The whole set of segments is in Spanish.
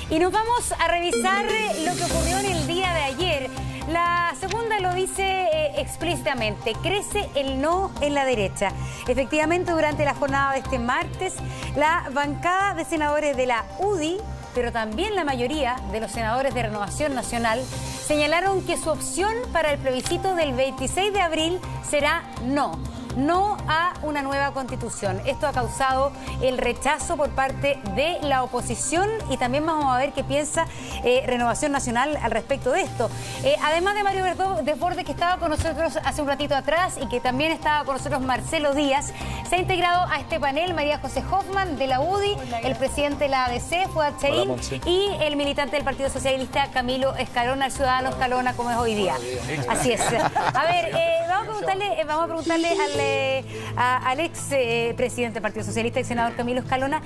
Y nos vamos a revisar lo que ocurrió en el día de ayer. La segunda lo dice explícitamente: crece el no en la derecha. Efectivamente, durante la jornada de este martes, la bancada de senadores de la UDI, pero también la mayoría de los senadores de Renovación Nacional, señalaron que su opción para el plebiscito del 26 de abril será no a una nueva constitución. Esto ha causado el rechazo por parte de la oposición y también vamos a ver qué piensa Renovación Nacional al respecto de esto. Además de Mario Desbordes, que estaba con nosotros hace un ratito atrás, y que también estaba con nosotros Marcelo Díaz, se ha integrado a este panel María José Hoffman de la UDI, el presidente de la ADC, Fuad Chahín, y el militante del Partido Socialista, Camilo Escalona, el ciudadano Escalona, como es hoy día. Así es. A ver, vamos a preguntarle al ex presidente del Partido Socialista, el senador Camilo Escalona,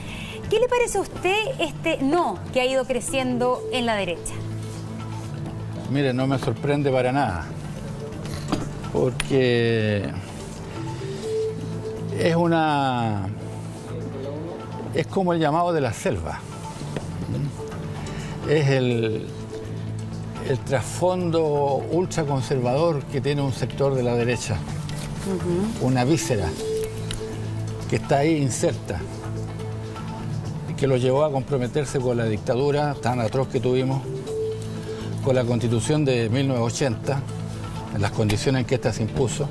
¿qué le parece a usted este no que ha ido creciendo en la derecha? Mire, no me sorprende para nada, porque es como el llamado de la selva. Es el trasfondo ultraconservador que tiene un sector de la derecha. Una víscera que está ahí inserta y que lo llevó a comprometerse con la dictadura tan atroz que tuvimos, con la Constitución de 1980, en las condiciones en que ésta se impuso,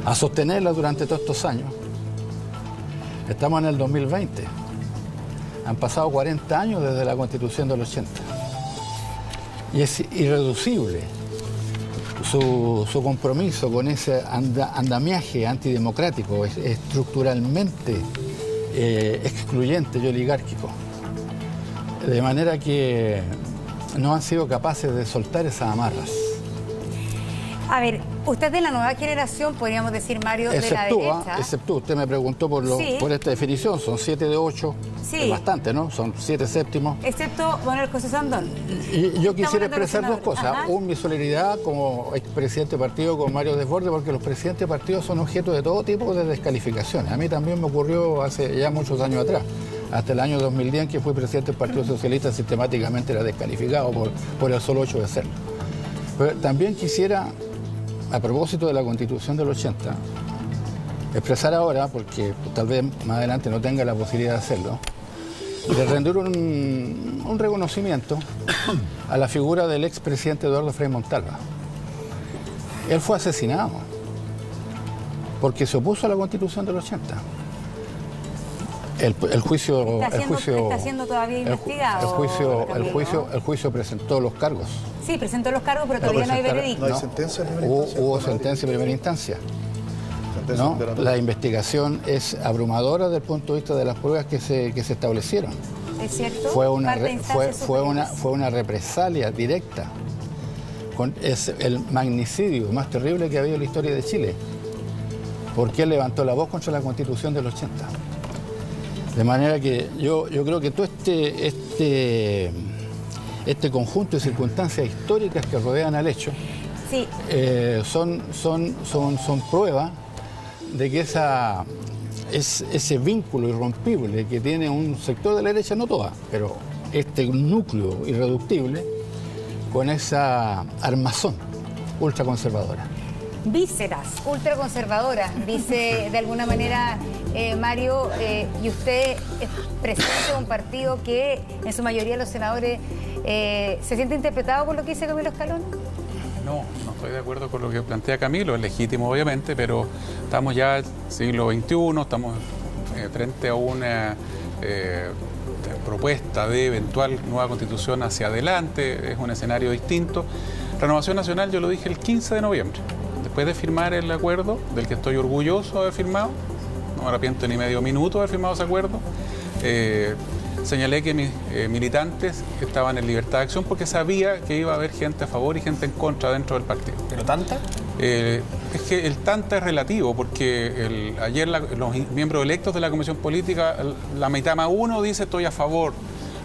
a sostenerla durante todos estos años. Estamos en el 2020. Han pasado 40 años desde la Constitución del 80. Y es irreducible su compromiso con ese andamiaje antidemocrático, es estructuralmente excluyente y oligárquico. De manera que no han sido capaces de soltar esas amarras. A ver, usted de la nueva generación, podríamos decir, Mario, de la derecha. Exceptúa, usted me preguntó por esta definición, son 7 de 8, es bastante, ¿no? Son 7 séptimos. Excepto Manuel José Sandón. Y yo quisiera expresar dos cosas. Mi solidaridad como expresidente de partido con Mario Desbordes, porque los presidentes de partido son objeto de todo tipo de descalificaciones. A mí también me ocurrió hace ya muchos años atrás. Hasta el año 2010, que fui presidente del Partido Socialista, sistemáticamente era descalificado por el solo hecho de serlo. Pero también quisiera, a propósito de la Constitución del 80, expresar ahora, porque tal vez más adelante no tenga la posibilidad de hacerlo, de rendir un reconocimiento a la figura del expresidente Eduardo Frei Montalva. Él fue asesinado porque se opuso a la Constitución del 80. El juicio está siendo todavía investigado. El juicio presentó los cargos. Sí, presentó los cargos, pero todavía no hay veredicto. No hay sentencia en primera instancia. Hubo sentencia en primera instancia. ¿No? La investigación es abrumadora desde el punto de vista de las pruebas que se establecieron. ¿Es cierto? Fue una represalia directa. Es el magnicidio más terrible que ha habido en la historia de Chile. Porque él levantó la voz contra la Constitución del 80. De manera que yo creo que todo este conjunto de circunstancias históricas que rodean al hecho son prueba de que ese vínculo irrompible que tiene un sector de la derecha, no toda, pero este núcleo irreductible, con esa armazón ultraconservadora. Vísceras ultraconservadoras, dice de alguna manera Mario, y usted es presidente de un partido que en su mayoría los senadores ¿se siente interpretado por lo que dice Camilo Escalona? No estoy de acuerdo con lo que plantea Camilo, es legítimo obviamente, pero estamos ya en el siglo XXI, estamos frente a una propuesta de eventual nueva constitución hacia adelante, es un escenario distinto. Renovación Nacional, yo lo dije el 15 de noviembre, después de firmar el acuerdo, del que estoy orgulloso de haber firmado, no me arrepiento ni medio minuto de haber firmado ese acuerdo, señalé que mis militantes estaban en libertad de acción porque sabía que iba a haber gente a favor y gente en contra dentro del partido. ¿Pero tanta? Es que el tanta es relativo, porque ayer los miembros electos de la Comisión Política, la mitad más uno dice estoy a favor.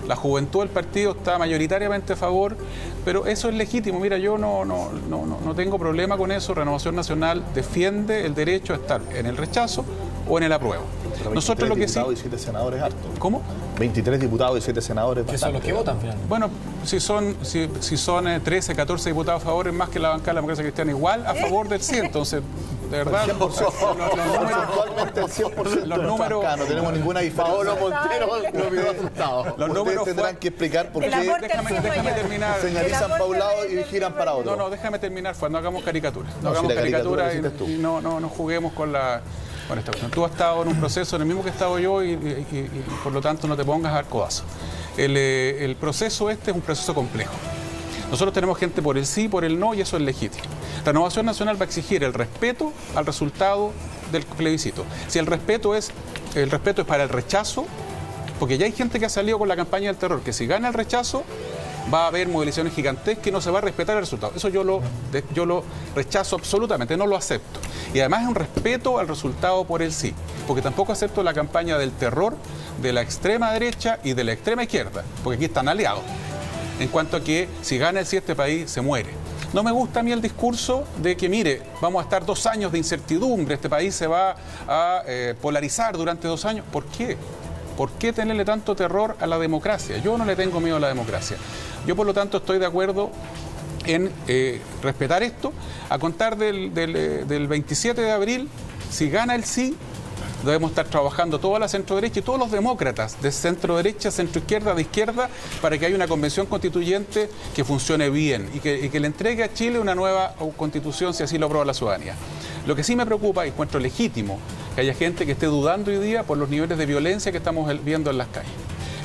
La juventud del partido está mayoritariamente a favor, pero eso es legítimo. Mira, yo no tengo problema con eso. Renovación Nacional defiende el derecho a estar en el rechazo o en el apruebo. Nosotros lo que sí... 23 diputados y 7 senadores harto. ¿Cómo? 23 diputados y 7 senadores. ¿Qué son los que votan finalmente? Bueno, si son 13, 14 diputados a favor, es más que la bancada de la democracia cristiana igual a favor del sí. Entonces, de verdad, Actualmente el 100% los números, no tenemos ninguna diferencia. Paolo Montero lo vio asustado. Los números tendrán que explicar por qué déjame terminar. señalizan para un lado y giran para otro. No, déjame terminar, no hagamos caricaturas. No, No, hagamos si la caricatura caricaturas la y no juguemos con esta cuestión. Tú has estado en un proceso en el mismo que he estado yo y por lo tanto no te pongas a dar codazo. El proceso este es un proceso complejo. Nosotros tenemos gente por el sí, por el no, y eso es legítimo. Renovación Nacional va a exigir el respeto al resultado del plebiscito. Si el respeto es para el rechazo, porque ya hay gente que ha salido con la campaña del terror, que si gana el rechazo, va a haber movilizaciones gigantescas y no se va a respetar el resultado. Eso yo lo rechazo absolutamente, no lo acepto. Y además es un respeto al resultado por el sí, porque tampoco acepto la campaña del terror de la extrema derecha y de la extrema izquierda, porque aquí están aliados. En cuanto a que si gana el sí este país se muere. No me gusta a mí el discurso de que, mire, vamos a estar 2 años de incertidumbre, este país se va a polarizar durante 2 años. ¿Por qué? ¿Por qué tenerle tanto terror a la democracia? Yo no le tengo miedo a la democracia. Yo, por lo tanto, estoy de acuerdo en respetar esto. A contar del 27 de abril, si gana el sí, debemos estar trabajando toda la centro-derecha y todos los demócratas de centro-derecha, centro-izquierda, de izquierda, para que haya una convención constituyente que funcione bien y que le entregue a Chile una nueva constitución si así lo aprueba la ciudadanía. Lo que sí me preocupa y encuentro legítimo que haya gente que esté dudando hoy día por los niveles de violencia que estamos viendo en las calles.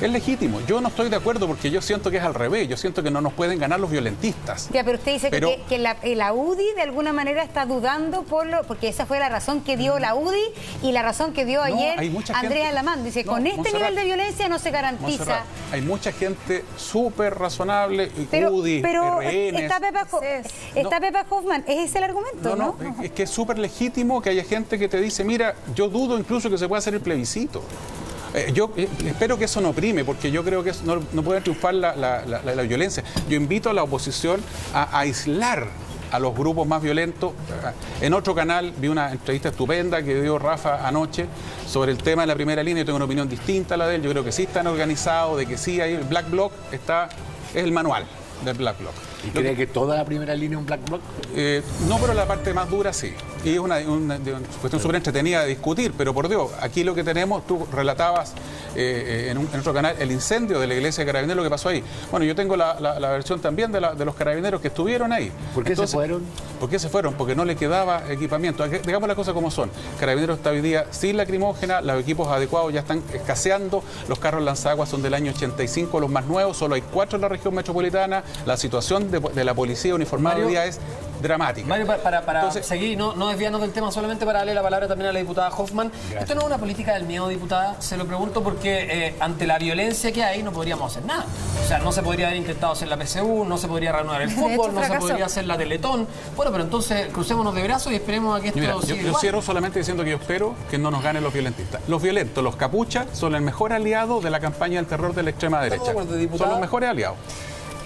Es legítimo. Yo no estoy de acuerdo porque yo siento que es al revés. Yo siento que no nos pueden ganar los violentistas. Ya, pero usted dice que la UDI de alguna manera está dudando porque esa fue la razón que dio la UDI y la razón que dio ayer Andrea Lamán. Dice, con este nivel de violencia no se garantiza. Montserrat, hay mucha gente súper razonable, pero UDI, RN. Está Pepa Hoffman. ¿Es ese el argumento? No, es que es súper legítimo que haya gente que te dice, mira, yo dudo incluso que se pueda hacer el plebiscito. Yo espero que eso no prime, porque yo creo que no puede triunfar la violencia. Yo invito a la oposición a aislar a los grupos más violentos. En otro canal vi una entrevista estupenda que dio Rafa anoche sobre el tema de la primera línea. Yo tengo una opinión distinta a la de él. Yo creo que sí están organizados, de que sí hay el Black Bloc, es el manual del Black Bloc. ¿Y cree que toda la primera línea es un Black Bloc? No, pero la parte más dura sí. Y es una cuestión súper entretenida de discutir, pero por Dios, aquí lo que tenemos, tú relatabas en otro canal el incendio de la iglesia de Carabineros, lo que pasó ahí. Bueno, yo tengo la versión también de los carabineros que estuvieron ahí. ¿Por qué se fueron? ¿Por qué se fueron? Porque no le quedaba equipamiento. Digamos las cosas como son. Carabineros está hoy día sin lacrimógena, los equipos adecuados ya están escaseando, los carros lanzaguas son del año 85, los más nuevos, solo hay 4 en la región metropolitana, la situación de la policía uniformada hoy día es dramática. Mario, para seguir, no desviarnos del tema, solamente para darle la palabra también a la diputada Hoffman. Gracias. Esto no es una política del miedo, diputada, se lo pregunto porque ante la violencia que hay no podríamos hacer nada. O sea, no se podría haber intentado hacer la PSU, no se podría reanudar el fútbol, no se podría hacer la Teletón. Bueno, pero entonces crucémonos de brazos y esperemos a que esto siga yo cierro solamente diciendo que yo espero que no nos ganen los violentistas. Los violentos, los capuchas, son el mejor aliado de la campaña del terror de la extrema derecha. Son los mejores aliados.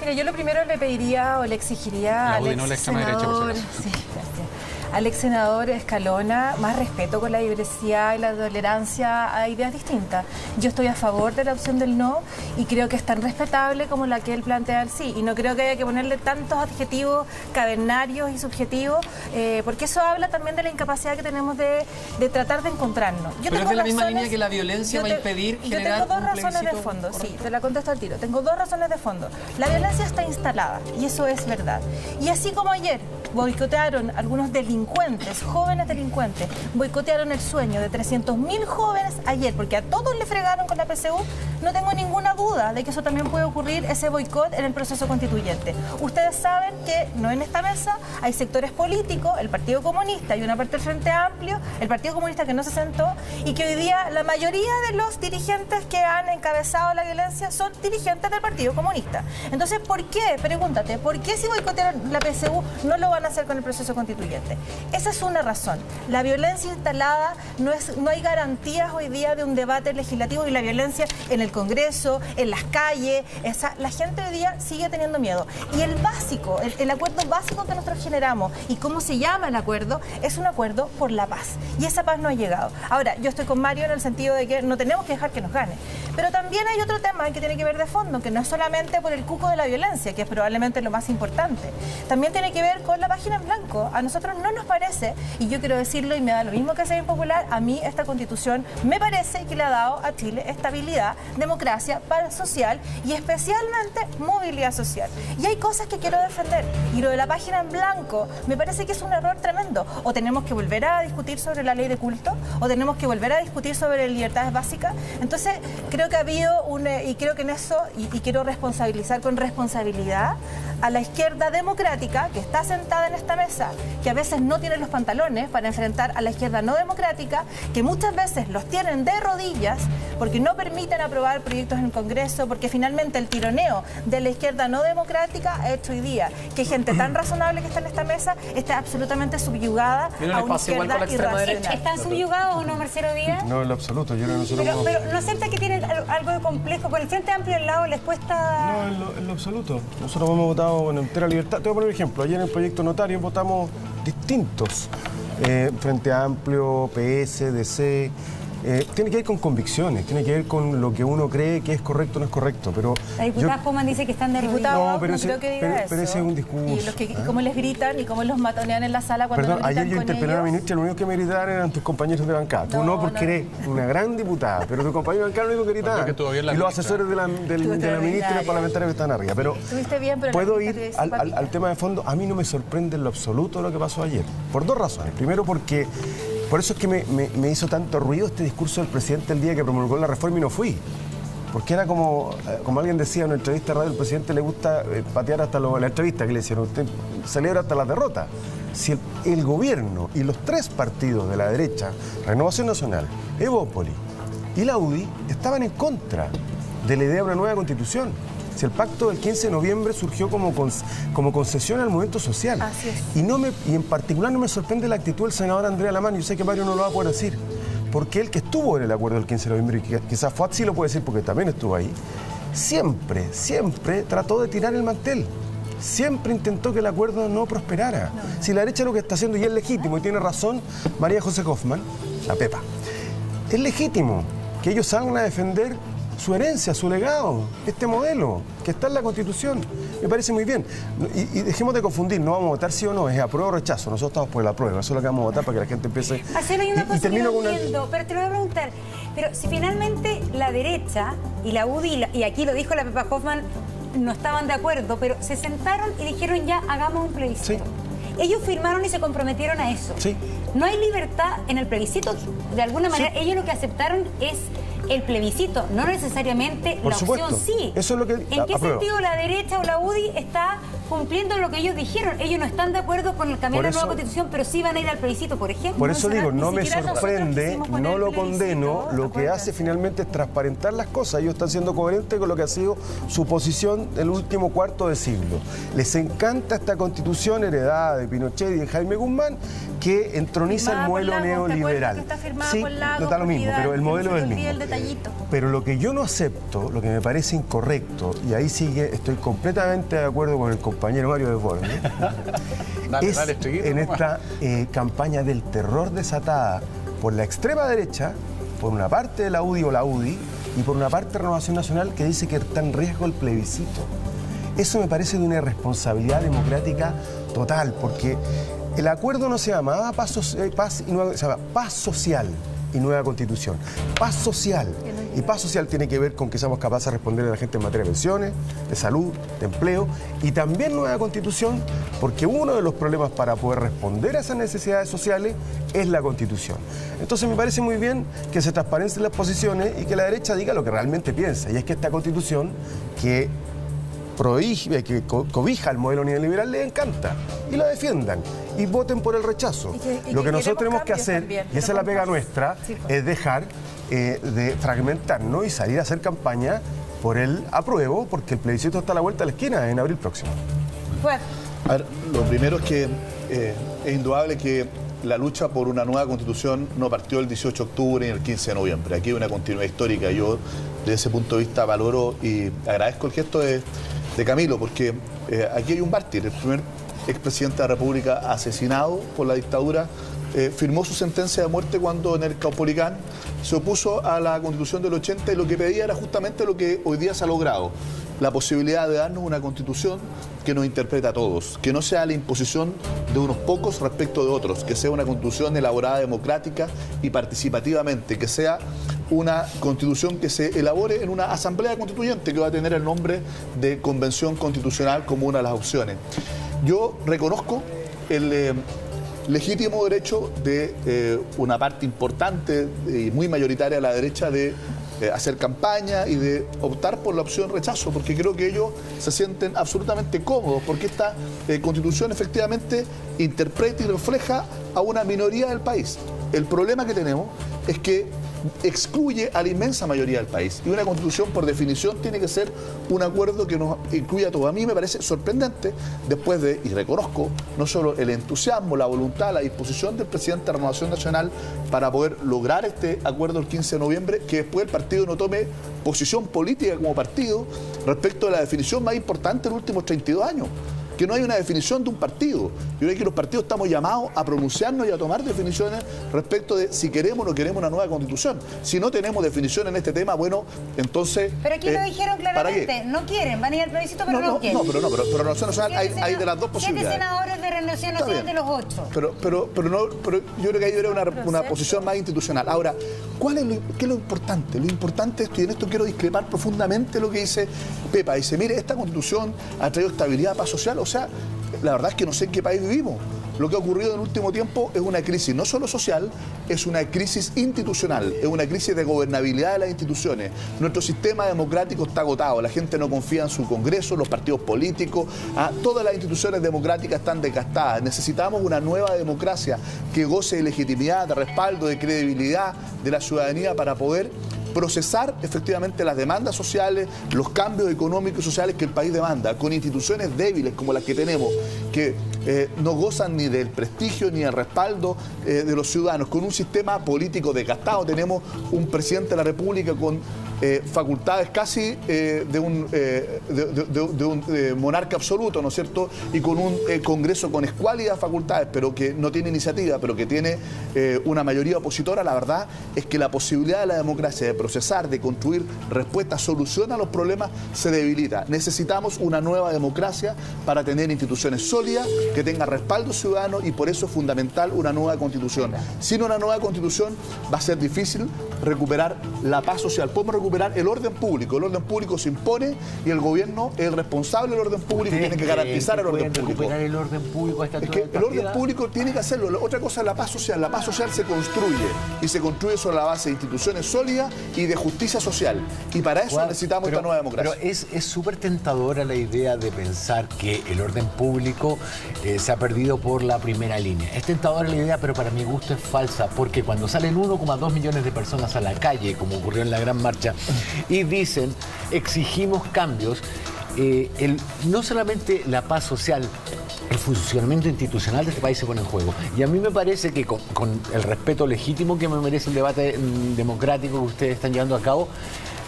Mira, yo lo primero le pediría o le exigiría al ex senador Escalona más respeto con la diversidad y la tolerancia a ideas distintas. Yo estoy a favor de la opción del no y creo que es tan respetable como la que él plantea el sí. Y no creo que haya que ponerle tantos adjetivos cavernarios y subjetivos, porque eso habla también de la incapacidad que tenemos de tratar de encontrarnos. Pero es de la misma línea que la violencia va a impedir generar un plebiscito. Yo tengo 2 razones de fondo, sí, te la contesto al tiro. Tengo 2 razones de fondo. La violencia está instalada y eso es verdad. Y así como ayer boicotearon algunos delincuentes, jóvenes delincuentes, boicotearon el sueño de 300.000 jóvenes ayer, porque a todos le fregaron con la PSU, no tengo ninguna duda de que eso también puede ocurrir, ese boicot en el proceso constituyente. Ustedes saben que no en esta mesa hay sectores políticos, el Partido Comunista y una parte del Frente Amplio, el Partido Comunista que no se sentó, y que hoy día la mayoría de los dirigentes que han encabezado la violencia son dirigentes del Partido Comunista. Entonces, ¿por qué? Pregúntate, ¿por qué si boicotearon la PSU no lo van a hacer con el proceso constituyente? Esa es una razón. La violencia instalada, no hay garantías hoy día de un debate legislativo, y la violencia en el Congreso, en las calles. La gente hoy día sigue teniendo miedo. Y el básico, el acuerdo básico que nosotros generamos, y cómo se llama el acuerdo, es un acuerdo por la paz. Y esa paz no ha llegado. Ahora, yo estoy con Mario en el sentido de que no tenemos que dejar que nos gane. Pero también hay otro tema que tiene que ver de fondo, que no es solamente por el cuco de la violencia, que es probablemente lo más importante. También tiene que ver con la página en blanco. A nosotros no nos parece, y yo quiero decirlo y me da lo mismo que sea impopular, a mí esta Constitución me parece que le ha dado a Chile estabilidad, democracia, paz social y especialmente movilidad social. Y hay cosas que quiero defender. Y lo de la página en blanco me parece que es un error tremendo. O tenemos que volver a discutir sobre la ley de culto, o tenemos que volver a discutir sobre libertades básicas. Entonces, creo que ha habido y creo que en eso, y quiero responsabilizar con responsabilidad a la izquierda democrática que está sentada en esta mesa, que a veces no tiene los pantalones para enfrentar a la izquierda no democrática, que muchas veces los tienen de rodillas porque no permiten aprobar proyectos en el Congreso, porque finalmente el tironeo de la izquierda no democrática ha hecho hoy día que gente tan razonable que está en esta mesa esté absolutamente subyugada a una izquierda irracional. ¿Están subyugados o no, Marcelo Díaz? No, en lo absoluto. Yo creo que nosotros pero ¿no siente que tienen algo de complejo? Con el Frente Amplio al lado les cuesta... No, en lo absoluto. Nosotros hemos votado en entera libertad. Te voy a poner un ejemplo. Ayer en el proyecto notario votamos distintos. Frente Amplio, PS, DC... tiene que ver con convicciones, tiene que ver con lo que uno cree que es correcto o no es correcto. Pero la diputada Hoffman dice que están de rodillas. No, pero ese es un discurso. Y cómo les gritan y cómo los matonean en la sala cuando Perdón, no gritan ayer yo interpelé a la ministra y lo único que me gritaban eran tus compañeros de bancada. Tú no, porque eres una gran diputada, pero tu compañero de bancada lo único que gritaban. Y los asesores de la ministra y los parlamentarios que están arriba. Pero puedo ir al tema de fondo. A mí no me sorprende en lo absoluto lo que pasó ayer. Por dos razones. Primero, porque... Por eso es que me hizo tanto ruido este discurso del presidente el día que promulgó la reforma y no fui. Porque era como alguien decía en una entrevista de radio, el presidente le gusta patear hasta la entrevista que le hicieron, usted celebra hasta la derrota. Si el gobierno y los tres partidos de la derecha, Renovación Nacional, Evópoli y la UDI, estaban en contra de la idea de una nueva constitución. Si el pacto del 15 de noviembre surgió como concesión al movimiento social. Así es. Y en particular no me sorprende la actitud del senador Andrea Lamán. Yo sé que Mario no lo va a poder decir, porque él que estuvo en el acuerdo del 15 de noviembre, y quizás Fuad sí lo puede decir porque también estuvo ahí, siempre trató de tirar el mantel. Siempre intentó que el acuerdo no prosperara. No. Si la derecha lo que está haciendo, y es legítimo, y tiene razón María José Hoffman, la Pepa, es legítimo que ellos salgan a defender su herencia, su legado, este modelo que está en la Constitución. Me parece muy bien. Y dejemos de confundir, no vamos a votar sí o no, es apruebo o rechazo. Nosotros estamos por el apruebo, eso es lo que vamos a votar para que la gente empiece... Marcelo, hay una cosa que no entiendo, pero te lo voy a preguntar. Pero si finalmente la derecha y la UDI, y aquí lo dijo la Pepa Hoffman, no estaban de acuerdo, pero se sentaron y dijeron ya, hagamos un plebiscito. Sí. Ellos firmaron y se comprometieron a eso. Sí. No hay libertad en el plebiscito. De alguna manera, sí. Ellos lo que aceptaron es el plebiscito, no necesariamente por la supuesto. Opción sí. Eso es lo que ¿En qué sentido la derecha o la UDI está cumpliendo lo que ellos dijeron? Ellos no están de acuerdo con el cambio de la nueva constitución, pero sí van a ir al plebiscito, por ejemplo. Por eso digo, no me sorprende, no lo condeno, lo que hace finalmente es transparentar las cosas. Ellos están siendo coherentes con lo que ha sido su posición el último cuarto de siglo. Les encanta esta constitución heredada de Pinochet y de Jaime Guzmán, que entroniza el modelo neoliberal. Sí, no da lo mismo, pero el modelo es el mismo. Pero lo que yo no acepto, lo que me parece incorrecto, y ahí estoy completamente de acuerdo con el compañero Mario Desbordes, es en esta campaña del terror desatada por la extrema derecha, por una parte de la UDI o la UDI, y por una parte de Renovación Nacional que dice que está en riesgo el plebiscito. Eso me parece de una irresponsabilidad democrática total, porque el acuerdo no se llamaba se llama Paz Social y Nueva Constitución. Paz social. Y paz social tiene que ver con que seamos capaces de responder a la gente en materia de pensiones, de salud, de empleo, y también nueva Constitución, porque uno de los problemas para poder responder a esas necesidades sociales es la Constitución. Entonces me parece muy bien que se transparencien las posiciones y que la derecha diga lo que realmente piensa, y es que esta Constitución que cobija el modelo neoliberal les encanta y lo defiendan y voten por el rechazo. Lo que nosotros tenemos que hacer, también, y esa es la pega nuestra, es dejar de fragmentarnos y salir a hacer campaña por el apruebo, porque el plebiscito está a la vuelta de la esquina en abril próximo. Bueno. A ver, lo primero es que es indudable que la lucha por una nueva constitución no partió el 18 de octubre ni el 15 de noviembre. Aquí hay una continuidad histórica. Yo desde ese punto de vista valoro y agradezco el gesto de Camilo, porque aquí hay un mártir. El primer expresidente de la República asesinado por la dictadura firmó su sentencia de muerte cuando en el Caupolicán se opuso a la Constitución del 80 y lo que pedía era justamente lo que hoy día se ha logrado: la posibilidad de darnos una Constitución que nos interprete a todos, que no sea la imposición de unos pocos respecto de otros, que sea una Constitución elaborada democrática y participativamente, que sea una Constitución que se elabore en una asamblea constituyente que va a tener el nombre de Convención Constitucional como una de las opciones. Yo reconozco el legítimo derecho de una parte importante y muy mayoritaria de la derecha de hacer campaña y de optar por la opción rechazo, porque creo que ellos se sienten absolutamente cómodos, porque esta Constitución efectivamente interpreta y refleja a una minoría del país. El problema que tenemos es que excluye a la inmensa mayoría del país, y una Constitución por definición tiene que ser un acuerdo que nos incluya a todos. A mí me parece sorprendente, después de, y reconozco, no solo el entusiasmo, la voluntad, la disposición del presidente de la Renovación Nacional para poder lograr este acuerdo el 15 de noviembre, que después el partido no tome posición política como partido respecto de la definición más importante en los últimos 32 años. Que no hay una definición de un partido. Yo creo que los partidos estamos llamados a pronunciarnos y a tomar definiciones respecto de si queremos o no queremos una nueva Constitución. Si no tenemos definición en este tema, bueno, entonces... Pero aquí lo dijeron claramente, no quieren, van a ir al plebiscito, pero no quieren. Pero Renovación Nacional hay de las dos posibilidades. 7 senadores de Renovación Nacional de los 8. Pero yo creo que ahí era una posición más institucional. Ahora, ¿qué es lo importante? Lo importante es, y en esto quiero discrepar profundamente lo que dice Pepa. Dice, mire, esta Constitución ha traído estabilidad, paz social. O sea, la verdad es que no sé en qué país vivimos. Lo que ha ocurrido en el último tiempo es una crisis no solo social, es una crisis institucional, es una crisis de gobernabilidad de las instituciones. Nuestro sistema democrático está agotado, la gente no confía en su Congreso, los partidos políticos, todas las instituciones democráticas están desgastadas. Necesitamos una nueva democracia que goce de legitimidad, de respaldo, de credibilidad de la ciudadanía para poder procesar efectivamente las demandas sociales, los cambios económicos y sociales que el país demanda, con instituciones débiles como las que tenemos, que no gozan ni del prestigio ni del respaldo de los ciudadanos, con un sistema político desgastado. Tenemos un presidente de la República con facultades casi de un monarca absoluto, ¿no es cierto? Y con un Congreso con escuálidas facultades, pero que no tiene iniciativa, pero que tiene una mayoría opositora. La verdad es que la posibilidad de la democracia de procesar, de construir respuestas, solución a los problemas, se debilita. Necesitamos una nueva democracia para tener instituciones sólidas, que tengan respaldo ciudadano, y por eso es fundamental una nueva Constitución. Sin una nueva Constitución va a ser difícil recuperar la paz social. Podemos recuperar el orden público. El orden público se impone y el gobierno es el responsable del orden público y tiene que garantizar el orden público. Recuperar el orden público a esta altura del el orden público tiene que hacerlo. Otra cosa es la paz social. La paz social se construye y se construye sobre la base de instituciones sólidas y de justicia social. Y para eso necesitamos esta nueva democracia. Pero es súper tentadora la idea de pensar que el orden público se ha perdido por la primera línea. Es tentadora la idea, pero para mi gusto es falsa, porque cuando salen 1,2 millones de personas a la calle, como ocurrió en la Gran Marcha, y dicen, exigimos cambios, no solamente la paz social, el funcionamiento institucional de este país se pone en juego. Y a mí me parece que con el respeto legítimo que me merece el debate democrático que ustedes están llevando a cabo,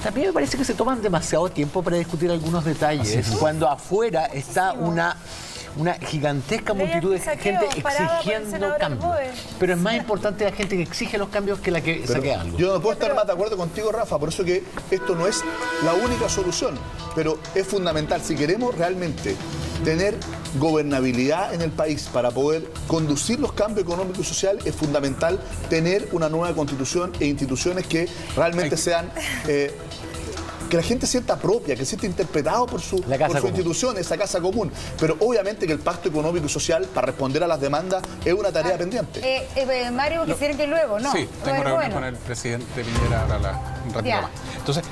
también me parece que se toman demasiado tiempo para discutir algunos detalles, cuando afuera está una gigantesca multitud de gente exigiendo cambios. Pero es más importante la gente que exige los cambios que la que saquea algo. Yo no puedo estar más de acuerdo contigo, Rafa, por eso que esto no es la única solución, pero es fundamental. Si queremos realmente tener gobernabilidad en el país para poder conducir los cambios económicos y sociales, es fundamental tener una nueva Constitución e instituciones que realmente sean... que la gente sienta propia, que sienta interpretado por su institución, esa casa común. Pero obviamente que el pacto económico y social, para responder a las demandas, es una tarea pendiente. Mario, quisiera que luego, ¿no? Sí, tengo reunión con el presidente Piñera ahora un ratito más. Entonces,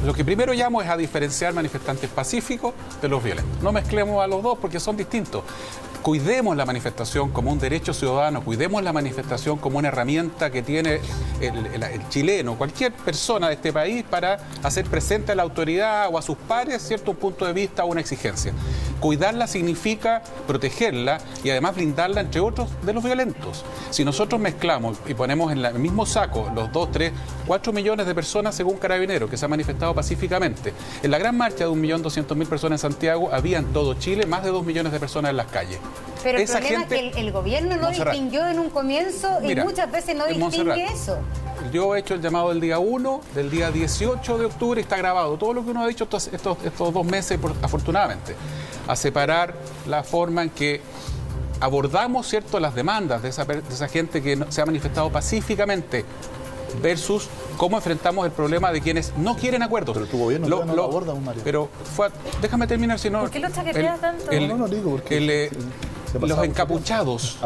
lo que primero llamo es a diferenciar manifestantes pacíficos de los violentos. No mezclemos a los dos porque son distintos. Cuidemos la manifestación como un derecho ciudadano, cuidemos la manifestación como una herramienta que tiene el chileno, cualquier persona de este país, para hacer presente a la autoridad o a sus pares cierto punto de vista o una exigencia. Cuidarla significa protegerla y además blindarla, entre otros, de los violentos. Si nosotros mezclamos y ponemos en el mismo saco los 2, 3, 4 millones de personas, según Carabineros, que se han manifestado pacíficamente, en la gran marcha de 1.200.000 personas en Santiago, había en todo Chile más de 2 millones de personas en las calles. Pero el problema es que el gobierno no distinguió en un comienzo y muchas veces no distingue eso. Yo he hecho el llamado del día 1, del día 18 de octubre, y está grabado todo lo que uno ha dicho estos 2 meses, afortunadamente, a separar la forma en que abordamos, ¿cierto?, las demandas de esa gente que se ha manifestado pacíficamente versus cómo enfrentamos el problema de quienes no quieren acuerdos. Pero tu gobierno no lo aborda, Mario. Pero déjame terminar, si no... ¿Por qué lo chaqueteas tanto? No digo porque... Los encapuchados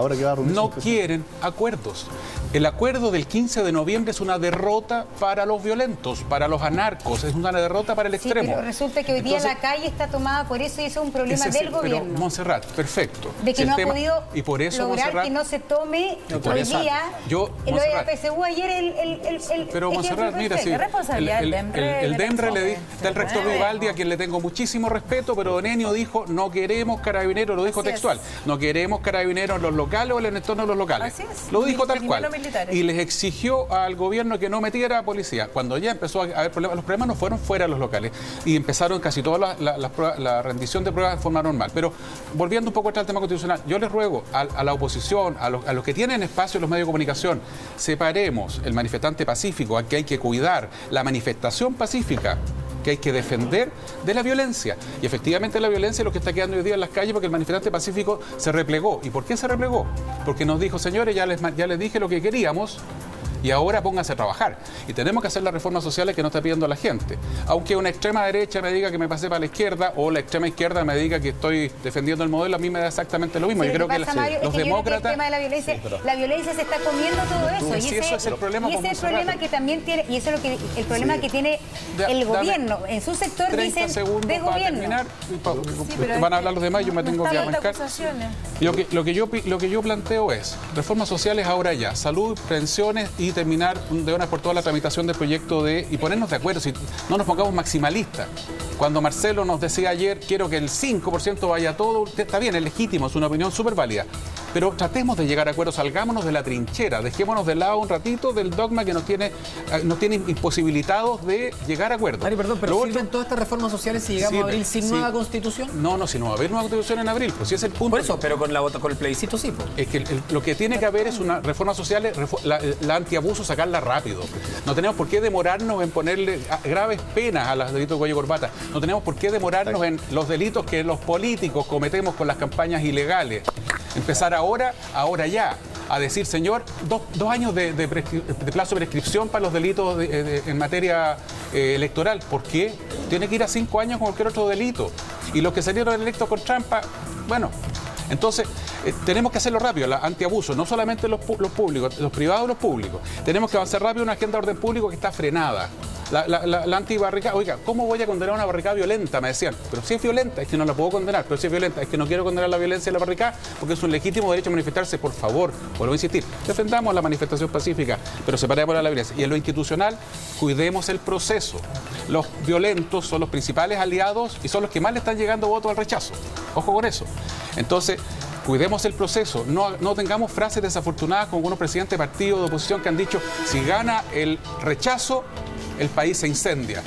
no quieren acuerdos. El acuerdo del 15 de noviembre es una derrota para los violentos, para los anarcos, es una derrota para el extremo. Pero resulta que hoy día la calle está tomada por eso y eso es un problema del gobierno. Pero Montserrat, perfecto. De que no ha podido y por eso, lograr Montserrat, que no se tome hoy día lo de la PSU ayer el pero Montserrat, mira, sí, el DEMRE le dice del rector Vivaldi, a quien le tengo muchísimo respeto, pero Don Enio dijo, no queremos Carabineros, lo dijo textual, no queremos Carabineros en los locales o en el entorno de los locales. Lo dijo tal cual. Y les exigió al gobierno que no metiera a policía. Cuando ya empezó a haber problemas, los problemas no fueron fuera de los locales y empezaron casi toda la rendición de pruebas de forma normal. Pero volviendo un poco al tema constitucional, yo les ruego a la oposición, a los que tienen espacio en los medios de comunicación, separemos el manifestante pacífico, a que hay que cuidar, la manifestación pacífica, que hay que defender, de la violencia. Y efectivamente la violencia es lo que está quedando hoy día en las calles, porque el manifestante pacífico se replegó. ¿Y por qué se replegó? Porque nos dijo, señores, ya les dije lo que queríamos, y ahora pónganse a trabajar. Y tenemos que hacer las reformas sociales que nos está pidiendo la gente. Aunque una extrema derecha me diga que me pasé para la izquierda, o la extrema izquierda me diga que estoy defendiendo el modelo, a mí me da exactamente lo mismo. Sí, yo creo que los demócratas... El tema de la violencia, la violencia se está comiendo todo eso. Y ese es el problema. Y ese es el problema que también tiene, y eso es el problema que tiene el gobierno. En su sector dicen de gobierno. Terminar, van a hablar los demás, yo me tengo que arrancar. Lo que yo planteo es reformas sociales ahora ya, salud, pensiones y terminar de una vez por todas la tramitación del proyecto y ponernos de acuerdo, si no nos pongamos maximalistas. Cuando Marcelo nos decía ayer, quiero que el 5% vaya a todo, está bien, es legítimo, es una opinión súper válida, pero tratemos de llegar a acuerdos, salgámonos de la trinchera, dejémonos de lado un ratito del dogma que nos tiene imposibilitados de llegar a acuerdos. Mario, perdón, pero ¿sirven todas estas reformas sociales si llegamos a abril sin nueva constitución? No, si no va a haber nueva constitución en abril, pues si es el punto. Por eso, pero con el plebiscito sí. Pues. Es que lo que tiene que haber es una reforma social, la antiabuso, sacarla rápido. No tenemos por qué demorarnos en ponerle graves penas a los delitos de cuello y corbata. No tenemos por qué demorarnos en los delitos que los políticos cometemos con las campañas ilegales. Empezar ahora ya, a decir, señor, 2 años de plazo de prescripción para los delitos en materia electoral. ¿Por qué? Tiene que ir a 5 años con cualquier otro delito. Y los que salieron electos con trampa, bueno... Entonces, tenemos que hacerlo rápido, la antiabuso, no solamente los públicos, los privados y los públicos. Tenemos que avanzar rápido en una agenda de orden público que está frenada. La antibarricada, oiga, ¿cómo voy a condenar una barricada violenta? Me decían, pero si es violenta, es que no la puedo condenar, pero si es violenta, es que no quiero condenar la violencia de la barricada, porque es un legítimo derecho a manifestarse, por favor, vuelvo a insistir, defendamos la manifestación pacífica, pero separemos la violencia. Y en lo institucional, cuidemos el proceso. Los violentos son los principales aliados y son los que más le están llegando votos al rechazo. Ojo con eso. Entonces, cuidemos el proceso, no tengamos frases desafortunadas como algunos presidentes de partidos de oposición que han dicho, si gana el rechazo, el país se incendia.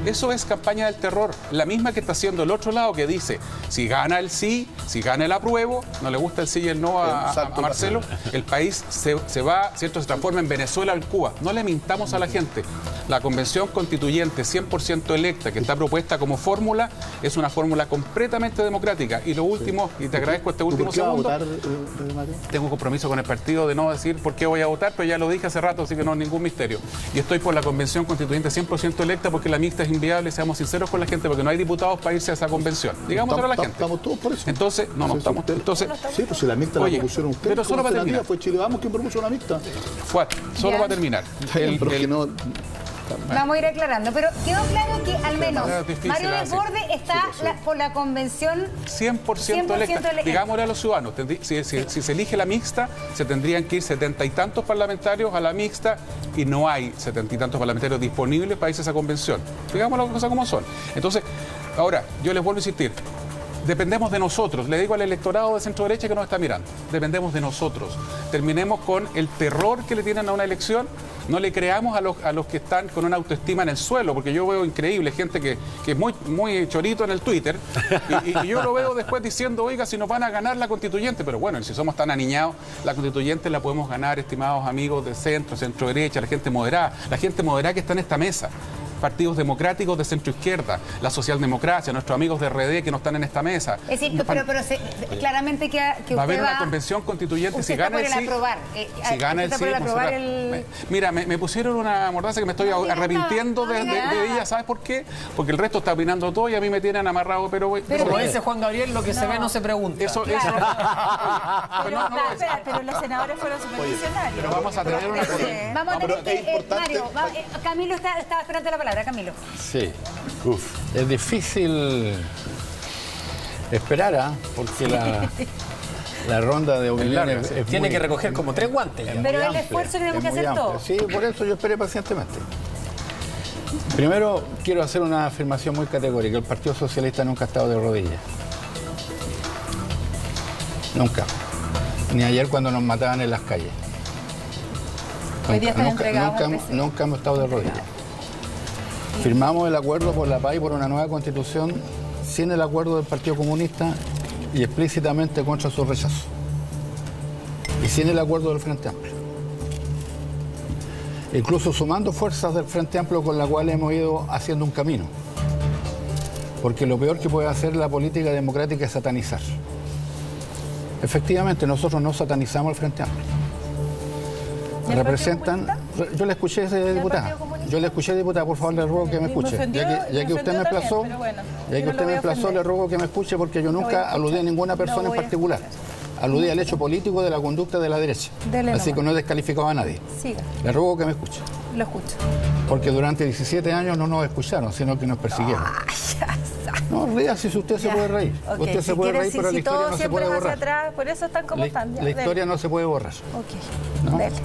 Eso es campaña del terror, la misma que está haciendo el otro lado, que dice, si gana el sí, si gana el apruebo, no le gusta el sí y el no a Marcelo, el país se va, ¿cierto? Se transforma en Venezuela o en Cuba. No le mintamos a la gente. La convención constituyente 100% electa, que está propuesta como fórmula, es una fórmula completamente democrática. Y lo último, y te agradezco este último segundo, tengo un compromiso con el partido de no decir por qué voy a votar, pero ya lo dije hace rato, así que no es ningún misterio. Y estoy por la convención constituyente 100% electa, porque la mixta es inviable, seamos sinceros con la gente, porque no hay diputados para irse a esa convención. Digámoslo a la gente. Estamos todos por eso. Entonces, no estamos. Entonces, sí, pues si la mixta la propusieron ustedes. Pero solo para terminar. Fue Chile Vamos quien propuso una mixta. Solo para terminar. Vamos a ir aclarando, pero quedó claro que al menos Mario Desbordes está por la convención 100% electa. Digámosle a los ciudadanos, si se elige la mixta, se tendrían que ir 70 y tantos parlamentarios a la mixta y no hay 70 y tantos parlamentarios disponibles para irse a esa convención. Digamos las cosas como son. Entonces, ahora, yo les vuelvo a insistir, dependemos de nosotros. Le digo al electorado de centro derecha que nos está mirando, dependemos de nosotros. Terminemos con el terror que le tienen a una elección. No le creamos a los que están con una autoestima en el suelo, porque yo veo increíble gente que es muy chorito en el Twitter, y yo lo veo después diciendo, oiga, si nos van a ganar la constituyente, pero bueno, si somos tan aniñados, la constituyente la podemos ganar, estimados amigos de centro derecha, la gente moderada que está en esta mesa. Partidos democráticos de centro izquierda, la socialdemocracia, nuestros amigos de RD que no están en esta mesa. Es decir, pero claramente que va a haber una convención constituyente si gana el sí. Si gana el sí, mira, me pusieron una mordaza que me estoy arrepintiendo de ella, ¿sabes por qué? Porque el resto está opinando todo y a mí me tienen amarrado, pero como dice Juan Gabriel, lo que se ve no se pregunta. Pero los senadores fueron supervisionarios. Pero vamos a tener una... Vamos a tener que... Mario, Camilo estaba esperando la palabra. Camilo. Sí. Es difícil esperar, porque la ronda de opiniones tiene que recoger como 3 guantes. Pero el esfuerzo tenemos que hacer todo. Sí, por eso yo esperé pacientemente. Primero, quiero hacer una afirmación muy categórica. El Partido Socialista nunca ha estado de rodillas. Nunca. Ni ayer cuando nos mataban en las calles. Nunca hemos estado de rodillas. Firmamos el acuerdo por la paz y por una nueva constitución sin el acuerdo del Partido Comunista y explícitamente contra su rechazo. Y sin el acuerdo del Frente Amplio. Incluso sumando fuerzas del Frente Amplio con la cual hemos ido haciendo un camino. Porque lo peor que puede hacer la política democrática es satanizar. Efectivamente, nosotros no satanizamos al Frente Amplio. Representan... Yo le escuché a ese diputado. Por favor, le ruego que me escuche. Ya que usted me emplazó, le ruego que me escuche, porque yo nunca aludí a ninguna persona en particular. Aludí al hecho político de la conducta de la derecha. Así que no he descalificado a nadie. Siga. Le ruego que me escuche. Lo escucho. Porque durante 17 años no nos escucharon, sino que nos persiguieron. No, ría si usted se puede reír. Usted se puede reír, pero la historia no se puede borrar. Atrás, por eso están como están. La historia no se puede borrar. Ok, ¿no? Dele.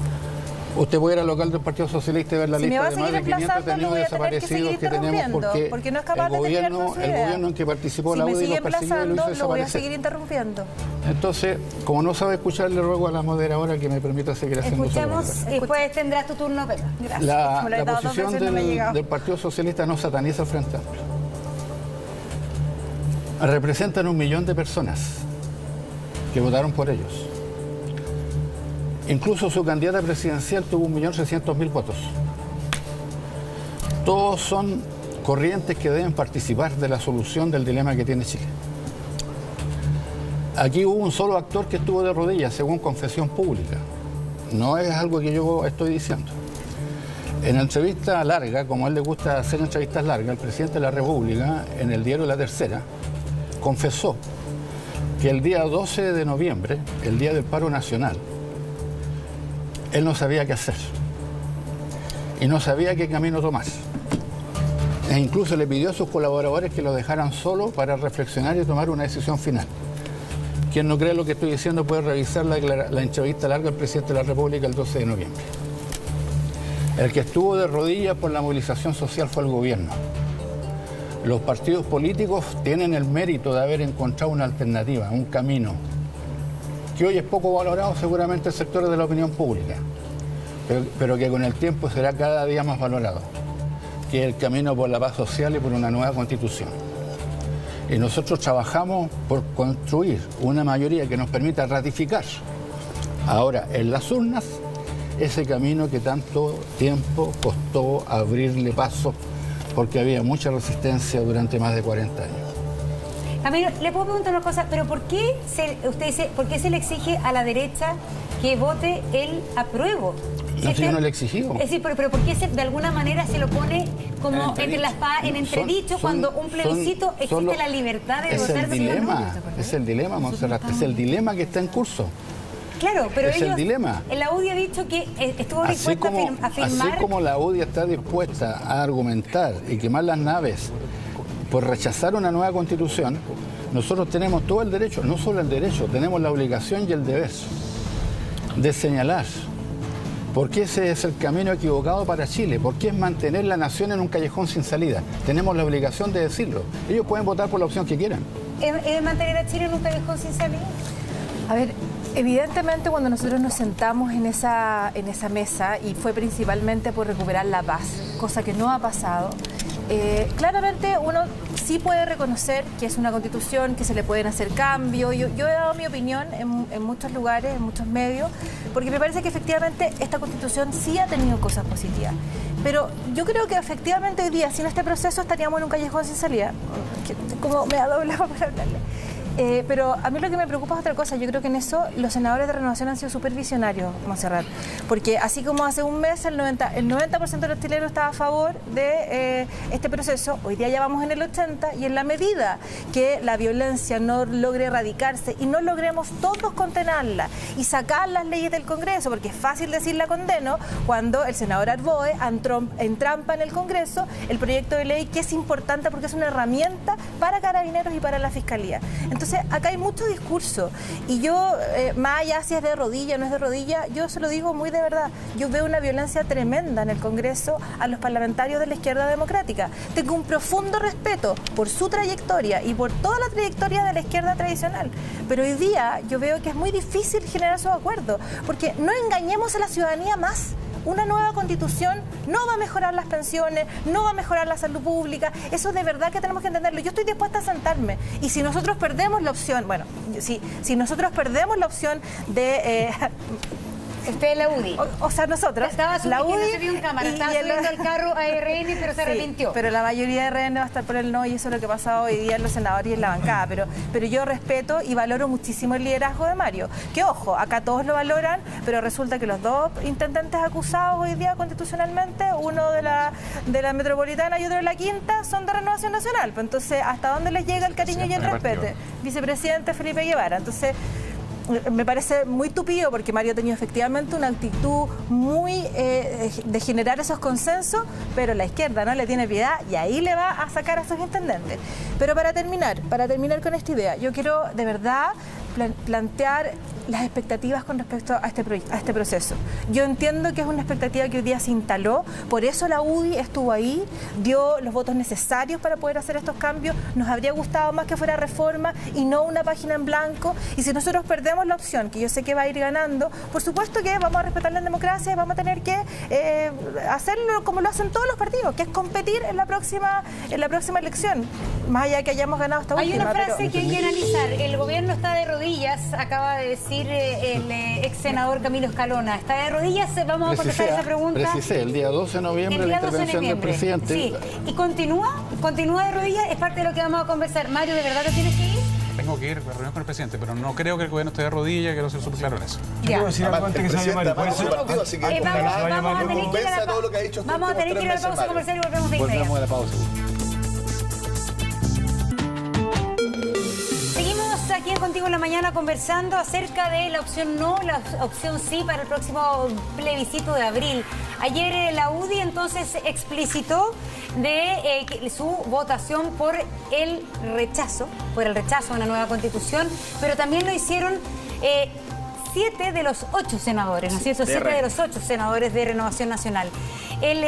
Usted puede ir al local del Partido Socialista y ver la lista de más de 500 detenidos desaparecidos que tenemos, porque no es capaz el gobierno en que participó la UDI los persiguió y lo hizo desaparecer. Lo voy a seguir interrumpiendo. Entonces, como no sabe escuchar, le ruego a la moderadora que me permita seguir haciendo eso. Escuchemos y después tendrás tu turno, Pepe. Gracias. La posición del Partido Socialista no sataniza al Frente Amplio. Representan 1 millón de personas que votaron por ellos. Incluso su candidata presidencial tuvo 1.300.000 votos. Todos son corrientes que deben participar de la solución del dilema que tiene Chile. Aquí hubo un solo actor que estuvo de rodillas, según confesión pública. No es algo que yo estoy diciendo. En entrevista larga, como a él le gusta hacer entrevistas largas, el presidente de la República, en el diario La Tercera, confesó que el día 12 de noviembre, el día del paro nacional, él no sabía qué hacer y no sabía qué camino tomar. E incluso le pidió a sus colaboradores que lo dejaran solo para reflexionar y tomar una decisión final. Quien no cree lo que estoy diciendo puede revisar la entrevista larga del presidente de la República el 12 de noviembre. El que estuvo de rodillas por la movilización social fue el gobierno. Los partidos políticos tienen el mérito de haber encontrado una alternativa, un camino, que hoy es poco valorado seguramente en sectores de la opinión pública, pero que con el tiempo será cada día más valorado, que es el camino por la paz social y por una nueva constitución. Y nosotros trabajamos por construir una mayoría que nos permita ratificar ahora en las urnas ese camino que tanto tiempo costó abrirle paso, porque había mucha resistencia durante más de 40 años. A mí le puedo preguntar una cosa, pero ¿por qué por qué se le exige a la derecha que vote el apruebo? No, si yo no le he exigido. Es decir, pero ¿por qué de alguna manera se lo pone como entre las en entredicho cuando un plebiscito existe la libertad de votar? Es el dilema, Montserrat, es el dilema que está en curso. Claro, pero es el dilema. La UDI ha dicho que estuvo dispuesta a firmar... Así como la UDI está dispuesta a argumentar y quemar las naves por rechazar una nueva constitución, nosotros tenemos todo el derecho, no solo el derecho, tenemos la obligación y el deber de señalar por qué ese es el camino equivocado para Chile, por qué es mantener la nación en un callejón sin salida. Tenemos la obligación de decirlo. Ellos pueden votar por la opción que quieran, ¿Es mantener a Chile en un callejón sin salida? A ver, evidentemente cuando nosotros nos sentamos en esa mesa, y fue principalmente por recuperar la paz, cosa que no ha pasado, claramente uno sí puede reconocer que es una constitución, que se le pueden hacer cambios. Yo he dado mi opinión en muchos lugares, en muchos medios, porque me parece que efectivamente esta constitución sí ha tenido cosas positivas. Pero yo creo que efectivamente hoy día, sin este proceso, estaríamos en un callejón sin salida. Como me ha doblado para hablarle. Pero a mí lo que me preocupa es otra cosa. Yo creo que en eso los senadores de Renovación han sido súper visionarios, Montserrat. Porque así como hace un mes el 90% de los chilenos estaba a favor de este proceso, hoy día ya vamos en el 80%, y en la medida que la violencia no logre erradicarse y no logremos todos condenarla y sacar las leyes del Congreso, porque es fácil decir la condeno cuando el senador Arboe entrampa en el Congreso el proyecto de ley, que es importante porque es una herramienta para Carabineros y para la Fiscalía. Entonces, acá hay mucho discurso, y yo, más allá si es de rodilla o no es de rodilla, yo se lo digo muy de verdad, yo veo una violencia tremenda en el Congreso a los parlamentarios de la izquierda democrática. Tengo un profundo respeto por su trayectoria y por toda la trayectoria de la izquierda tradicional, pero hoy día yo veo que es muy difícil generar esos acuerdos, porque no engañemos a la ciudadanía más. Una nueva constitución no va a mejorar las pensiones, no va a mejorar la salud pública. Eso de verdad que tenemos que entenderlo. Yo estoy dispuesta a sentarme, y si nosotros perdemos la opción, bueno, si nosotros perdemos la opción de... Usted la UDI. O sea, nosotros. Estaba la UDI no se vio en cámara, estaba subiendo el carro a RN, pero se arrepintió. Pero la mayoría de RN va a estar por el no, y eso es lo que ha pasado hoy día en los senadores y en la bancada. Pero yo respeto y valoro muchísimo el liderazgo de Mario. Que ojo, acá todos lo valoran, pero resulta que los dos intendentes acusados hoy día constitucionalmente, uno de la Metropolitana y otro de la Quinta, son de Renovación Nacional. Pues entonces, ¿hasta dónde les llega el cariño y el respeto? Vicepresidente Felipe Guevara. Entonces, me parece muy tupido, porque Mario ha tenido efectivamente una actitud muy de generar esos consensos, pero la izquierda no le tiene piedad y ahí le va a sacar a sus intendentes. Pero para terminar con esta idea, yo quiero de verdad plantear las expectativas con respecto a este proceso. Yo entiendo que es una expectativa que hoy día se instaló, por eso la UDI estuvo ahí, dio los votos necesarios para poder hacer estos cambios. Nos habría gustado más que fuera reforma y no una página en blanco, y si nosotros perdemos la opción, que yo sé que va a ir ganando, por supuesto que vamos a respetar la democracia y vamos a tener que hacerlo como lo hacen todos los partidos, que es competir en la próxima elección, más allá de que hayamos ganado esta última. Hay una frase que hay que analizar: el gobierno está de rodillas, acaba de decir el ex senador Camilo Escalona. ¿Está de rodillas? Vamos a contestar esa pregunta. Precisé, el día 12 de noviembre la intervención del presidente. Sí, y continúa de rodillas, es parte de lo que vamos a conversar. Mario, ¿de verdad te tienes que ir? Tengo que ir a reunión con el presidente, pero no creo que el gobierno esté de rodillas, quiero ser súper claro en eso. Quiero decir algo antes que se vaya Mario. Vamos a tener que ir a la pausa comercial y volvemos de inmediato. Volvemos a la pausa. Aquí en Contigo en la Mañana conversando acerca de la opción no, la opción sí para el próximo plebiscito de abril. Ayer la UDI entonces explicitó de su votación por el rechazo a una nueva constitución, pero también lo hicieron 7 de los 8 senadores, ¿no es cierto? 7 de los 8 senadores de Renovación Nacional. El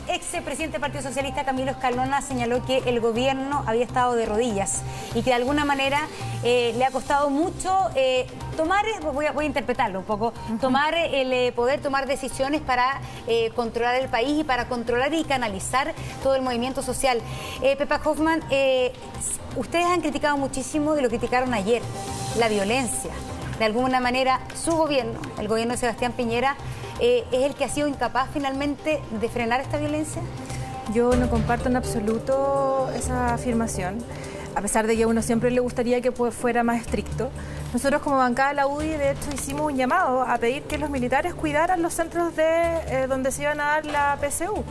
ex presidente del Partido Socialista, Camilo Escalona, señaló que el gobierno había estado de rodillas y que de alguna manera le ha costado mucho tomar, voy a interpretarlo un poco, poder tomar decisiones para controlar el país y para controlar y canalizar todo el movimiento social. Pepa Hoffman, ustedes han criticado muchísimo, y lo criticaron ayer, la violencia. De alguna manera, su gobierno, el gobierno de Sebastián Piñera, ¿es el que ha sido incapaz finalmente de frenar esta violencia? Yo no comparto en absoluto esa afirmación, a pesar de que a uno siempre le gustaría que fuera más estricto. Nosotros como bancada de la UDI, de hecho, hicimos un llamado a pedir que los militares cuidaran los centros donde se iban a dar la PSU.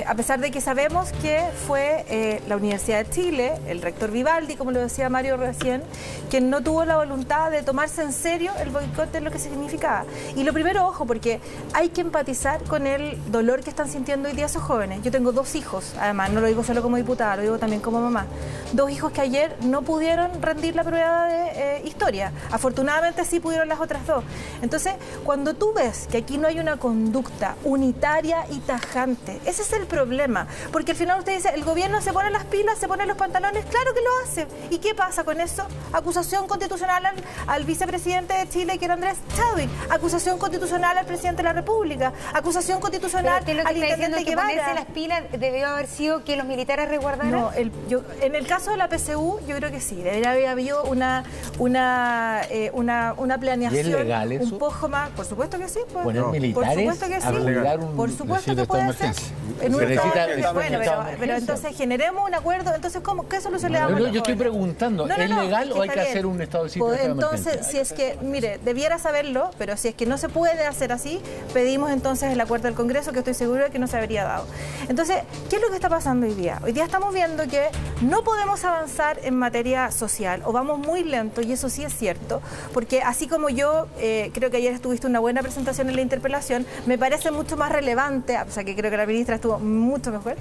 A pesar de que sabemos que fue la Universidad de Chile, el rector Vivaldi, como lo decía Mario recién, quien no tuvo la voluntad de tomarse en serio el boicot de lo que significaba. Y lo primero, ojo, porque hay que empatizar con el dolor que están sintiendo hoy día esos jóvenes. Yo tengo 2 hijos, además, no lo digo solo como diputada, lo digo también como mamá. 2 hijos que ayer no pudieron rendir la prueba de historia. Afortunadamente sí pudieron las otras 2. Entonces, cuando tú ves que aquí no hay una conducta unitaria y tajante, Ese es el problema, porque al final usted dice, el gobierno se pone las pilas, se pone los pantalones, claro que lo hace. ¿Y qué pasa con eso? Acusación constitucional al vicepresidente de Chile, que era Andrés Chadwick, acusación constitucional al presidente de la República, acusación constitucional al intendente Guevara. Ponerse las pilas debió haber sido que los militares resguardaran. No, en el caso de la PSU, yo creo que sí, debería haber habido una planeación. ¿Y es legal eso? Un poco más, por supuesto que sí. Pues, Poner militares por supuesto que sí. Por supuesto que puede ser. Pero entonces generemos un acuerdo. Entonces, ¿qué solución le damos? Yo estoy preguntando, ¿es legal o hay que hacer un estado de sitio? Pues entonces, si es que, mire, debiera saberlo, pero si es que no se puede hacer así, pedimos entonces el acuerdo del Congreso, que estoy seguro de que no se habría dado. Entonces, ¿qué es lo que está pasando hoy día? Hoy día estamos viendo que no podemos avanzar en materia social, o vamos muy lento, y eso sí es cierto, porque así como yo creo que ayer tuviste una buena presentación en la interpelación, me parece mucho más relevante, o sea que creo que la ministra estuvo mucho mejor,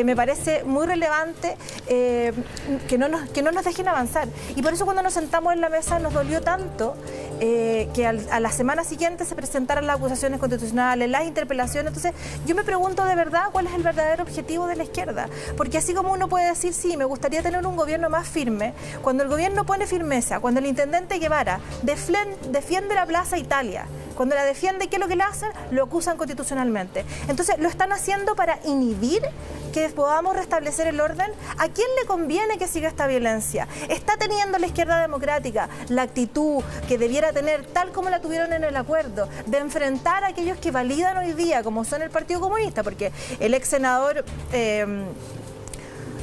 me parece muy relevante que no nos dejen avanzar. Y por eso cuando nos sentamos en la mesa nos dolió tanto que a la semana siguiente se presentaran las acusaciones constitucionales, las interpelaciones. Entonces yo me pregunto de verdad cuál es el verdadero objetivo de la izquierda, porque así como uno puede decir, sí, me gustaría tener un gobierno más firme, cuando el gobierno pone firmeza, cuando el intendente Guevara defiende la Plaza Italia, cuando la defiende, ¿qué es lo que le hacen? Lo acusan constitucionalmente. Entonces, ¿lo están haciendo para inhibir que podamos restablecer el orden? ¿A quién le conviene que siga esta violencia? ¿Está teniendo la izquierda democrática la actitud que debiera tener, tal como la tuvieron en el acuerdo, de enfrentar a aquellos que validan hoy día, como son el Partido Comunista? Porque el ex senador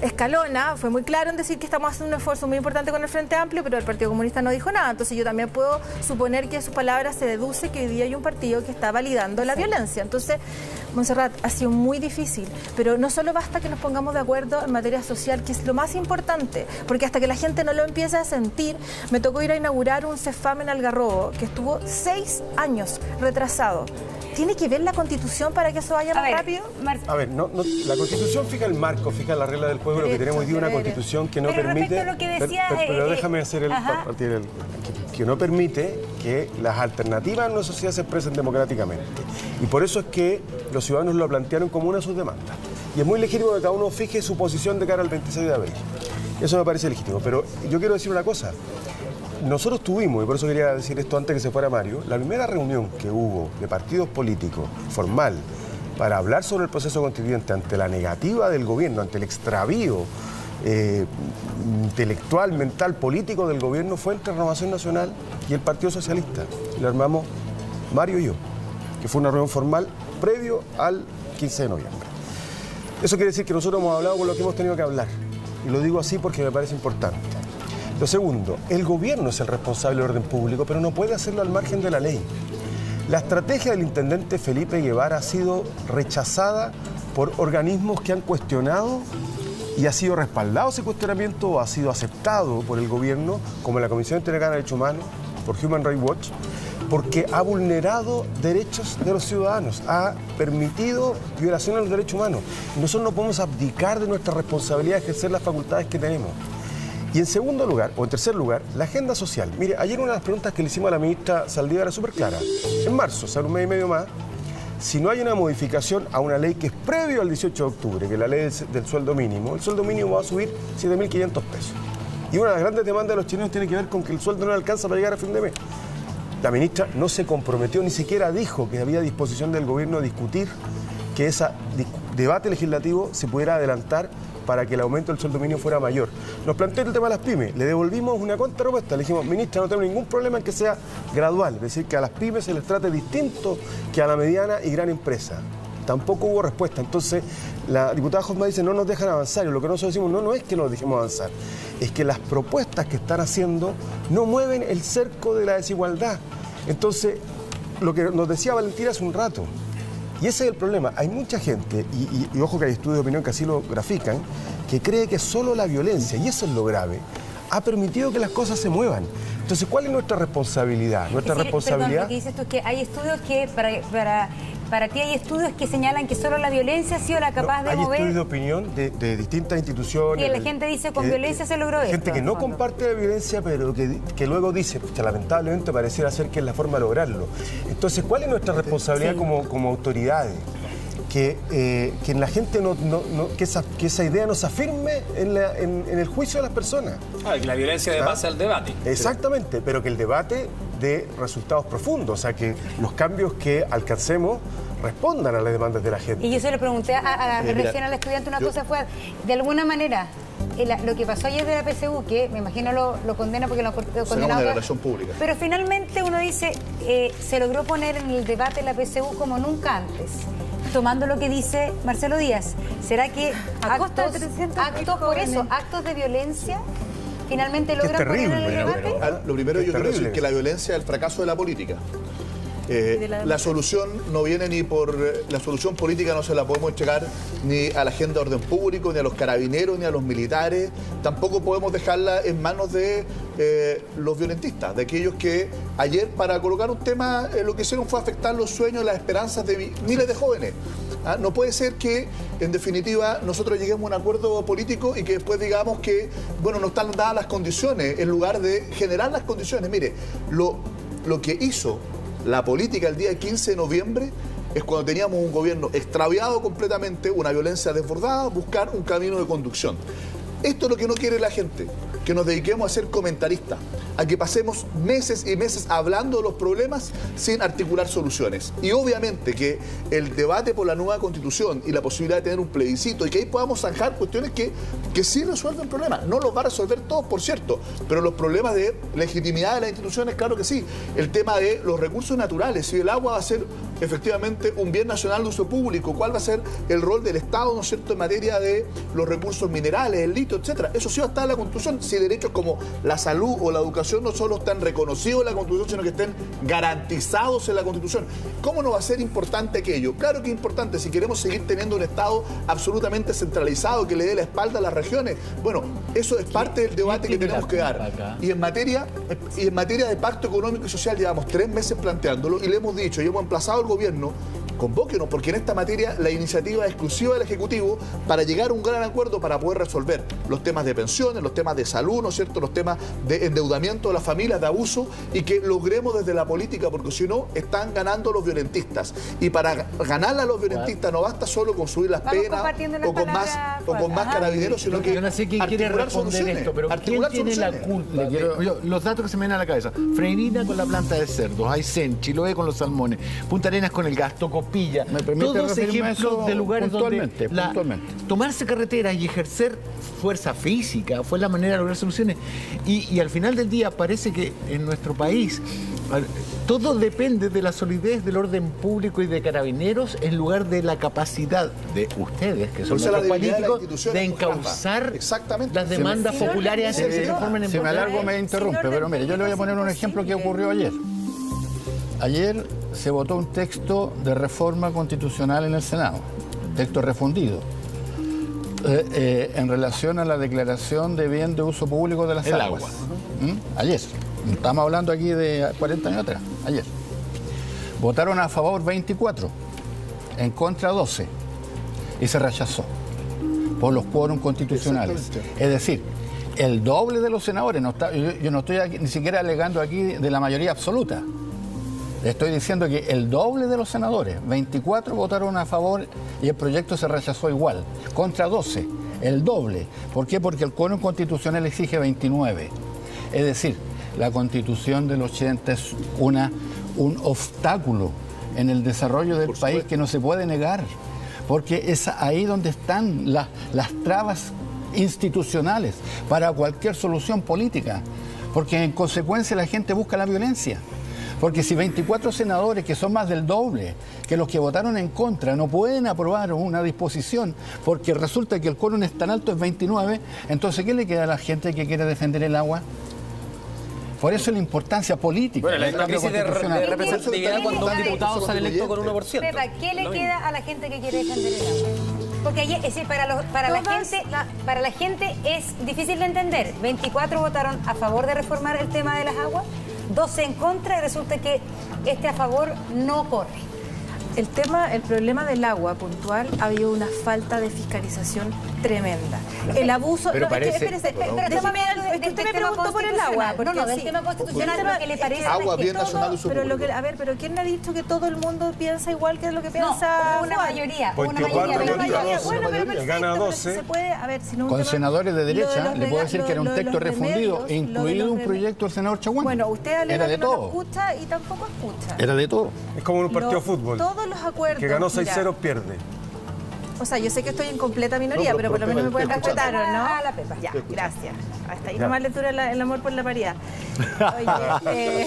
Escalona fue muy claro en decir que estamos haciendo un esfuerzo muy importante con el Frente Amplio, pero el Partido Comunista no dijo nada. Entonces yo también puedo suponer que de sus palabras se deduce que hoy día hay un partido que está validando la violencia. Entonces, Montserrat, ha sido muy difícil, pero no solo basta que nos pongamos de acuerdo en materia social, que es lo más importante, porque hasta que la gente no lo empiece a sentir, me tocó ir a inaugurar un CEFAM en Algarrobo, que estuvo 6 años retrasado. ¿Tiene que ver la Constitución para que eso vaya más rápido? A ver, la Constitución fija el marco, fija la regla del juego. Lo que tenemos hoy día es una Constitución que no permite... Lo que decía, pero déjame hacer que no permite que las alternativas en una sociedad se expresen democráticamente. Y por eso es que los ciudadanos lo plantearon como una de sus demandas. Y es muy legítimo que cada uno fije su posición de cara al 26 de abril. Eso me parece legítimo. Pero yo quiero decir una cosa. Nosotros tuvimos, y por eso quería decir esto antes que se fuera Mario, la primera reunión que hubo de partidos políticos, formal, para hablar sobre el proceso constituyente ante la negativa del gobierno, ante el extravío intelectual, mental, político del gobierno, fue entre Renovación Nacional y el Partido Socialista. Y lo armamos Mario y yo, que fue una reunión formal previo al 15 de noviembre. Eso quiere decir que nosotros hemos hablado con lo que hemos tenido que hablar. Y lo digo así porque me parece importante. Lo segundo, el gobierno es el responsable del orden público, pero no puede hacerlo al margen de la ley. La estrategia del intendente Felipe Guevara ha sido rechazada por organismos que han cuestionado y ha sido respaldado ese cuestionamiento o ha sido aceptado por el gobierno, como la Comisión Interamericana de Derechos Humanos, por Human Rights Watch, porque ha vulnerado derechos de los ciudadanos, ha permitido violaciones a los derechos humanos. Nosotros no podemos abdicar de nuestra responsabilidad de ejercer las facultades que tenemos. Y en segundo lugar, o en tercer lugar, la agenda social. Mire, ayer una de las preguntas que le hicimos a la ministra Saldívar era súper clara. En marzo, o sea, un mes y medio más, si no hay una modificación a una ley que es previo al 18 de octubre, que es la ley del sueldo mínimo, el sueldo mínimo va a subir 7.500 pesos. Y una de las grandes demandas de los chilenos tiene que ver con que el sueldo no le alcanza para llegar a fin de mes. La ministra no se comprometió, ni siquiera dijo que había disposición del gobierno a discutir que ese debate legislativo se pudiera adelantar para que el aumento del sueldo mínimo fuera mayor. Nos planteó el tema de las pymes, le devolvimos una contrapropuesta, le dijimos, ministra, no tenemos ningún problema en que sea gradual, es decir, que a las pymes se les trate distinto que a la mediana y gran empresa. Tampoco hubo respuesta, entonces la diputada Hoffman dice, no nos dejan avanzar, y lo que nosotros decimos, no es que nos dejemos avanzar, es que las propuestas que están haciendo no mueven el cerco de la desigualdad. Entonces, lo que nos decía Valentina hace un rato, y ese es el problema. Hay mucha gente, y ojo que hay estudios de opinión que así lo grafican, que cree que solo la violencia, y eso es lo grave, ha permitido que las cosas se muevan. Entonces, ¿cuál es nuestra responsabilidad? Nuestra responsabilidad... Perdón, lo que dices tú es que hay estudios que para ti hay estudios que señalan que solo la violencia ha sido la capaz de mover... Hay estudios de opinión de distintas instituciones... Y la gente dice, con violencia se logró esto. Gente que no comparte la violencia, pero que luego dice, pucha, lamentablemente pareciera ser que es la forma de lograrlo. Entonces, ¿cuál es nuestra responsabilidad como autoridades? que la gente que esa idea no se afirme en el juicio de las personas. Que la violencia dé base al debate. Exactamente, pero que el debate dé resultados profundos, o sea, que los cambios que alcancemos respondan a las demandas de la gente. Y yo se lo pregunté recién al estudiante, una cosa fue, de alguna manera, lo que pasó ayer de la PSU, que me imagino lo condena porque lo condena de la relación pública. Pero finalmente uno dice, se logró poner en el debate la PSU como nunca antes. Tomando lo que dice Marcelo Díaz, ¿será que actos de violencia finalmente logran poner en el debate? Lo primero yo quiero decir que la violencia es el fracaso de la política. La solución no viene ni por... La solución política no se la podemos entregar ni a la agenda de orden público, ni a los carabineros, ni a los militares. Tampoco podemos dejarla en manos de los violentistas, de aquellos que ayer, para colocar un tema, lo que hicieron fue afectar los sueños, las esperanzas de miles de jóvenes. No puede ser que, en definitiva, nosotros lleguemos a un acuerdo político y que después digamos que, bueno, no están dadas las condiciones, en lugar de generar las condiciones. Mire, lo que hizo la política el día 15 de noviembre es cuando teníamos un gobierno extraviado completamente, una violencia desbordada, buscar un camino de conducción. Esto es lo que no quiere la gente, que nos dediquemos a ser comentaristas, a que pasemos meses y meses hablando de los problemas sin articular soluciones. Y obviamente que el debate por la nueva Constitución y la posibilidad de tener un plebiscito y que ahí podamos zanjar cuestiones que sí resuelven problemas. No los va a resolver todos, por cierto, pero los problemas de legitimidad de las instituciones, claro que sí. El tema de los recursos naturales, si el agua va a ser efectivamente un bien nacional de uso público, cuál va a ser el rol del Estado, ¿no es cierto?, en materia de los recursos minerales, el litio, etcétera. Eso sí va a estar en la Constitución, si derechos como la salud o la educación no solo están reconocidos en la Constitución, sino que estén garantizados en la Constitución. ¿Cómo no va a ser importante aquello? Claro que es importante si queremos seguir teniendo un Estado absolutamente centralizado que le dé la espalda a las regiones. Bueno, eso es parte del debate que tenemos que dar. Y en materia de pacto económico y social llevamos 3 meses planteándolo y le hemos dicho y hemos emplazado al gobierno, convóquenos, porque en esta materia la iniciativa es exclusiva del Ejecutivo para llegar a un gran acuerdo para poder resolver los temas de pensiones, los temas de salud, ¿no es cierto?, los temas de endeudamiento de las familias, de abuso, y que logremos desde la política, porque si no, están ganando los violentistas. Y para ganarle a los violentistas no basta solo con subir las penas o con más carabineros, sino que yo no sé quién quiere responder esto, pero ¿quién tiene la culpa? Los datos que se me vienen a la cabeza: Freirina con la planta de cerdos, Aysén, Chiloé con los salmones, Punta Arenas con el gasto, Copilla, todos ejemplos de lugares donde tomarse carreteras y ejercer fuerza física fue la manera de lograr soluciones. Y al final del día parece que en nuestro país todo depende de la solidez del orden público y de Carabineros en lugar de la capacidad de ustedes, que son los políticos, de encauzar las demandas populares. Si me alargo me interrumpe, pero mire, yo le voy a poner un ejemplo que ocurrió ayer. Ayer se votó un texto de reforma constitucional en el Senado, texto refundido, en relación a la declaración de bien de uso público de las aguas. Ayer. Estamos hablando aquí de 40 años atrás, ayer. Votaron a favor 24, en contra 12, y se rechazó por los quórum constitucionales. Es decir, el doble de los senadores, yo no estoy aquí, ni siquiera alegando aquí de la mayoría absoluta. Estoy diciendo que el doble de los senadores, 24 votaron a favor y el proyecto se rechazó igual, contra 12, el doble. ¿Por qué? Porque el quórum constitucional exige 29. Es decir, la Constitución del 80 es un obstáculo en el desarrollo del país que no se puede negar, porque es ahí donde están las trabas institucionales para cualquier solución política, porque en consecuencia la gente busca la violencia. Porque si 24 senadores, que son más del doble que los que votaron en contra, no pueden aprobar una disposición porque resulta que el quórum es tan alto, es 29, entonces ¿qué le queda a la gente que quiere defender el agua? Por eso la importancia política. Bueno, la crisis de representatividad cuando un diputado sale electo con 1%. Pepa, ¿qué le queda a la gente que quiere defender el agua? Porque ayer, es decir, para la gente es difícil de entender. 24 votaron a favor de reformar el tema de las aguas, 12 en contra, y resulta que este a favor no corre. El problema del agua puntual, ha habido una falta de fiscalización tremenda. El abuso... Pero no, parece... Espérese, usted me preguntó por el agua. No, del tema constitucional, lo que le parece... Agua, bien nacional, uso público. Pero ¿quién le ha dicho que todo el mundo piensa igual que lo que piensa una Juan? mayoría. Porque Una mayoría. Bueno, pero perfecto, gana pero 12. si se puede, a ver, si no un Con tema- senadores de lo derecha, los le puedo decir que era un lo de texto los refundido, remedios, incluido lo un de los proyecto del senador Chaguán. Bueno, usted alega Era que de no lo todo. escucha y tampoco escucha. Era de todo. Es como en un partido de fútbol. Todos los acuerdos. Que ganó mira, 6-0 pierde. O sea, yo sé que estoy en completa minoría, No, pero por lo menos me pueden te respetar, ¿o no? a la Pepa. Ya, gracias. Hasta ahí Ya. nomás le dura el amor por la paridad. Oye,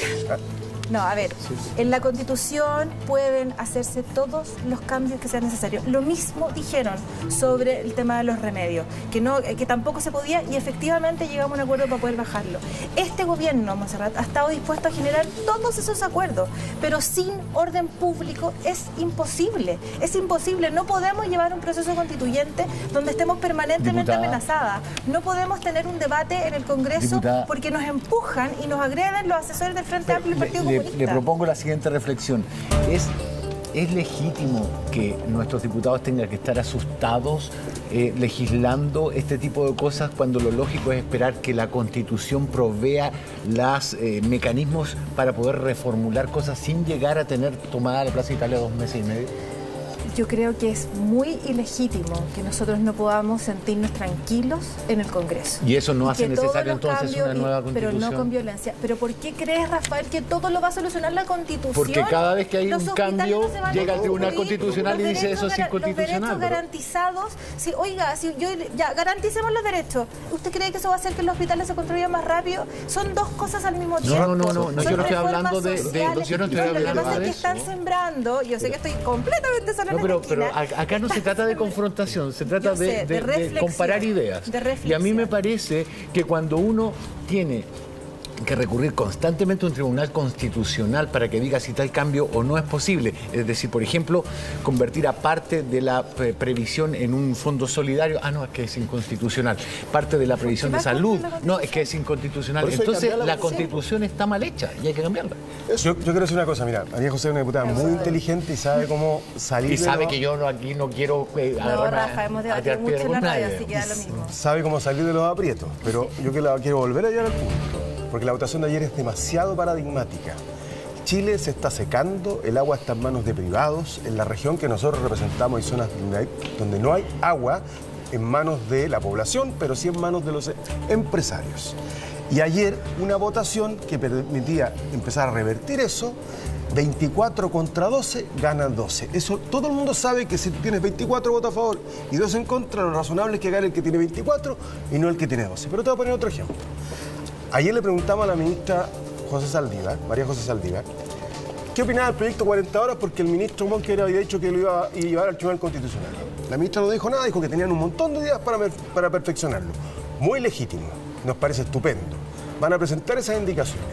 no, a ver, en la Constitución pueden hacerse todos los cambios que sean necesarios. Lo mismo dijeron sobre el tema de los remedios, que tampoco se podía y efectivamente llegamos a un acuerdo para poder bajarlo. Este gobierno, Montserrat, ha estado dispuesto a generar todos esos acuerdos, pero sin orden público es imposible. Es imposible. No podemos llevar un proceso constituyente donde estemos permanentemente Diputada. amenazadas. No podemos tener un debate en el Congreso Diputada. porque nos empujan y nos agreden los asesores del Frente Amplio y el Partido Comunista. Le propongo la siguiente reflexión. ¿Es legítimo que nuestros diputados tengan que estar asustados legislando este tipo de cosas cuando lo lógico es esperar que la Constitución provea los mecanismos para poder reformular cosas sin llegar a tener tomada la Plaza Italia 2 meses y medio? Yo creo que es muy ilegítimo que nosotros no podamos sentirnos tranquilos en el Congreso. ¿Y eso no Y hace que todos necesario los entonces cambios una nueva Pero Constitución? no con violencia. ¿Pero por qué crees, Rafael, que todo lo va a solucionar la Constitución? Porque cada vez que hay Los un hospitales cambio, no se van a llega el Tribunal construir, Constitucional y los dice eso es derechos inconstitucional. Los derechos garantizados. Si, oiga, si yo ya garanticemos los derechos, ¿usted cree que eso va a hacer que los hospitales se construyan más rápido? Son dos cosas al mismo tiempo. No, Son yo no estoy reformas hablando de sociales. yo no estoy Lo que hablando pasa de es que están eso. sembrando, yo sé que estoy completamente sola No, en la pero esquina. acá no se trata de confrontación, se trata Yo sé, de de reflexión, comparar ideas. de reflexión. Y a mí me parece que cuando uno tiene que recurrir constantemente a un tribunal constitucional para que diga si tal cambio o no es posible. Es decir, por ejemplo, convertir a parte de la previsión en un fondo solidario. Ah, no, es que es inconstitucional. Parte de la previsión de salud. No, es que es inconstitucional. Por eso hay que Entonces, cambiar la la Constitución está mal hecha y hay que cambiarla. Yo quiero decir una cosa, mira, María José es una diputada muy inteligente y sabe cómo salir Y de sabe lo- que yo aquí no quiero No, agarrarme Rafa, hemos a debatido tirar mucho piedra en la con radio, nadie. así que da lo mismo. sabe cómo salir de los aprietos, pero yo quiero volver a llegar al punto, porque la votación de ayer es demasiado paradigmática. Chile se está secando, el agua está en manos de privados, en la región que nosotros representamos hay zonas donde no hay agua en manos de la población, pero sí en manos de los empresarios. Y ayer una votación que permitía empezar a revertir eso, 24 contra 12, ganan 12. Eso todo el mundo sabe que si tienes 24 votos a favor y 12 en contra, lo razonable es que gane el que tiene 24 y no el que tiene 12. Pero te voy a poner otro ejemplo. Ayer le preguntamos a la ministra María José Saldívar, ¿qué opinaba del proyecto 40 horas? Porque el ministro Monker había dicho que lo iba a llevar al Tribunal Constitucional. La ministra no dijo nada, dijo que tenían un montón de días para perfeccionarlo. Muy legítimo, nos parece estupendo. Van a presentar esas indicaciones.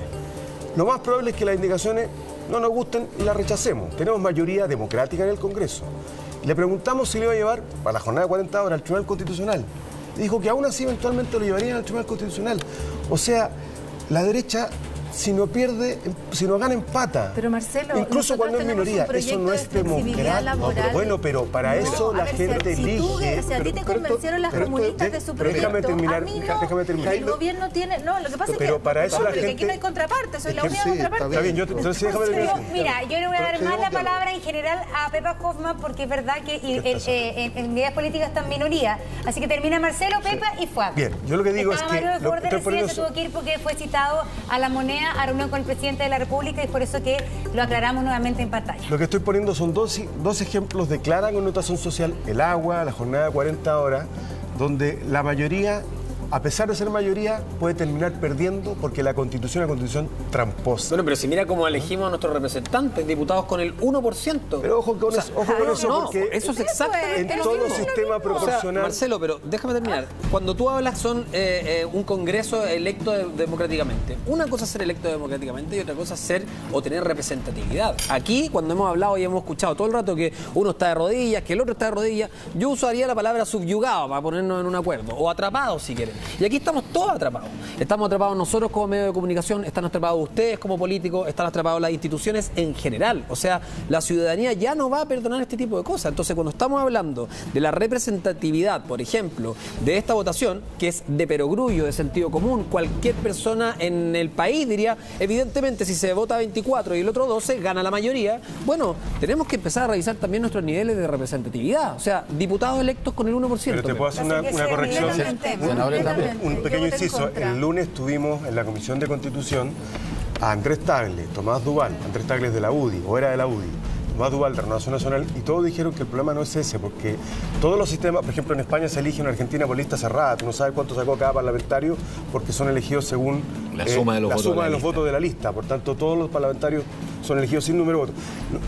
Lo más probable es que las indicaciones no nos gusten y las rechacemos. Tenemos mayoría democrática en el Congreso. Le preguntamos si lo iba a llevar para la jornada de 40 horas al Tribunal Constitucional. Dijo que aún así eventualmente lo llevarían al Tribunal Constitucional. O sea, la derecha, si no pierde, si no gana, empata. Pero Marcelo, incluso cuando es nosotros minoría, tenemos un eso no proyecto es de flexibilidad democrático. laboral. Bueno, pero para eso la gente elige. Si a ti te convencieron las comunistas de su pero proyecto, déjame terminar, a mí no. déjame terminar. El gobierno tiene... No, lo que pasa Pero es que... para eso la que aquí gente- no hay contraparte, soy la que única sí, contraparte. está bien, entonces déjame terminar. Pero, mira, yo le voy a dar Pero más la tenemos palabra en general a Pepa Hoffman porque es verdad que en medidas políticas está en minoría. Así que termina Marcelo, Pepa y Fuad. Bien, yo lo que digo es que Manuel lo Borde estoy recién poniendo se tuvo que ir porque fue citado a La Moneda a reunión con el presidente de la República y es por eso que lo aclaramos nuevamente en pantalla. Lo que estoy poniendo son dos ejemplos de clara connotación social, el agua, la jornada de 40 horas, donde la mayoría, a pesar de ser mayoría, puede terminar perdiendo porque la Constitución es una Constitución tramposa. Bueno, pero si mira cómo elegimos a nuestros representantes, diputados con el 1%. Pero ojo con eso, no, porque eso es exactamente en lo todo mismo. sistema O sea, proporcional... Marcelo, pero déjame terminar. Cuando tú hablas son un Congreso electo democráticamente. Una cosa es ser electo democráticamente y otra cosa es ser o tener representatividad. Aquí, cuando hemos hablado y hemos escuchado todo el rato que uno está de rodillas, que el otro está de rodillas, yo usaría la palabra subyugado para ponernos en un acuerdo. O atrapado, si quieren. Y aquí estamos todos atrapados. Estamos atrapados nosotros como medio de comunicación, están atrapados ustedes como políticos, están atrapados las instituciones en general. O sea, la ciudadanía ya no va a perdonar este tipo de cosas. Entonces, cuando estamos hablando de la representatividad, por ejemplo, de esta votación, que es de perogrullo, de sentido común, cualquier persona en el país diría, evidentemente, si se vota 24 y el otro 12, gana la mayoría. Bueno, tenemos que empezar a revisar también nuestros niveles de representatividad. O sea, diputados electos con el 1%. Pero te puedo hacer una corrección. Un pequeño inciso. El lunes tuvimos en la Comisión de Constitución a Andrés Tagle, Tomás Duval. Andrés Tagle es de la UDI, o era de la UDI. Tomás Duval, de Renovación Nacional, y todos dijeron que el problema no es ese, porque todos los sistemas, por ejemplo, en España se elige en Argentina por lista cerrada. Tú no sabes cuánto sacó cada parlamentario porque son elegidos según la suma de los votos de la lista. Por tanto, todos los parlamentarios son elegidos sin número de votos.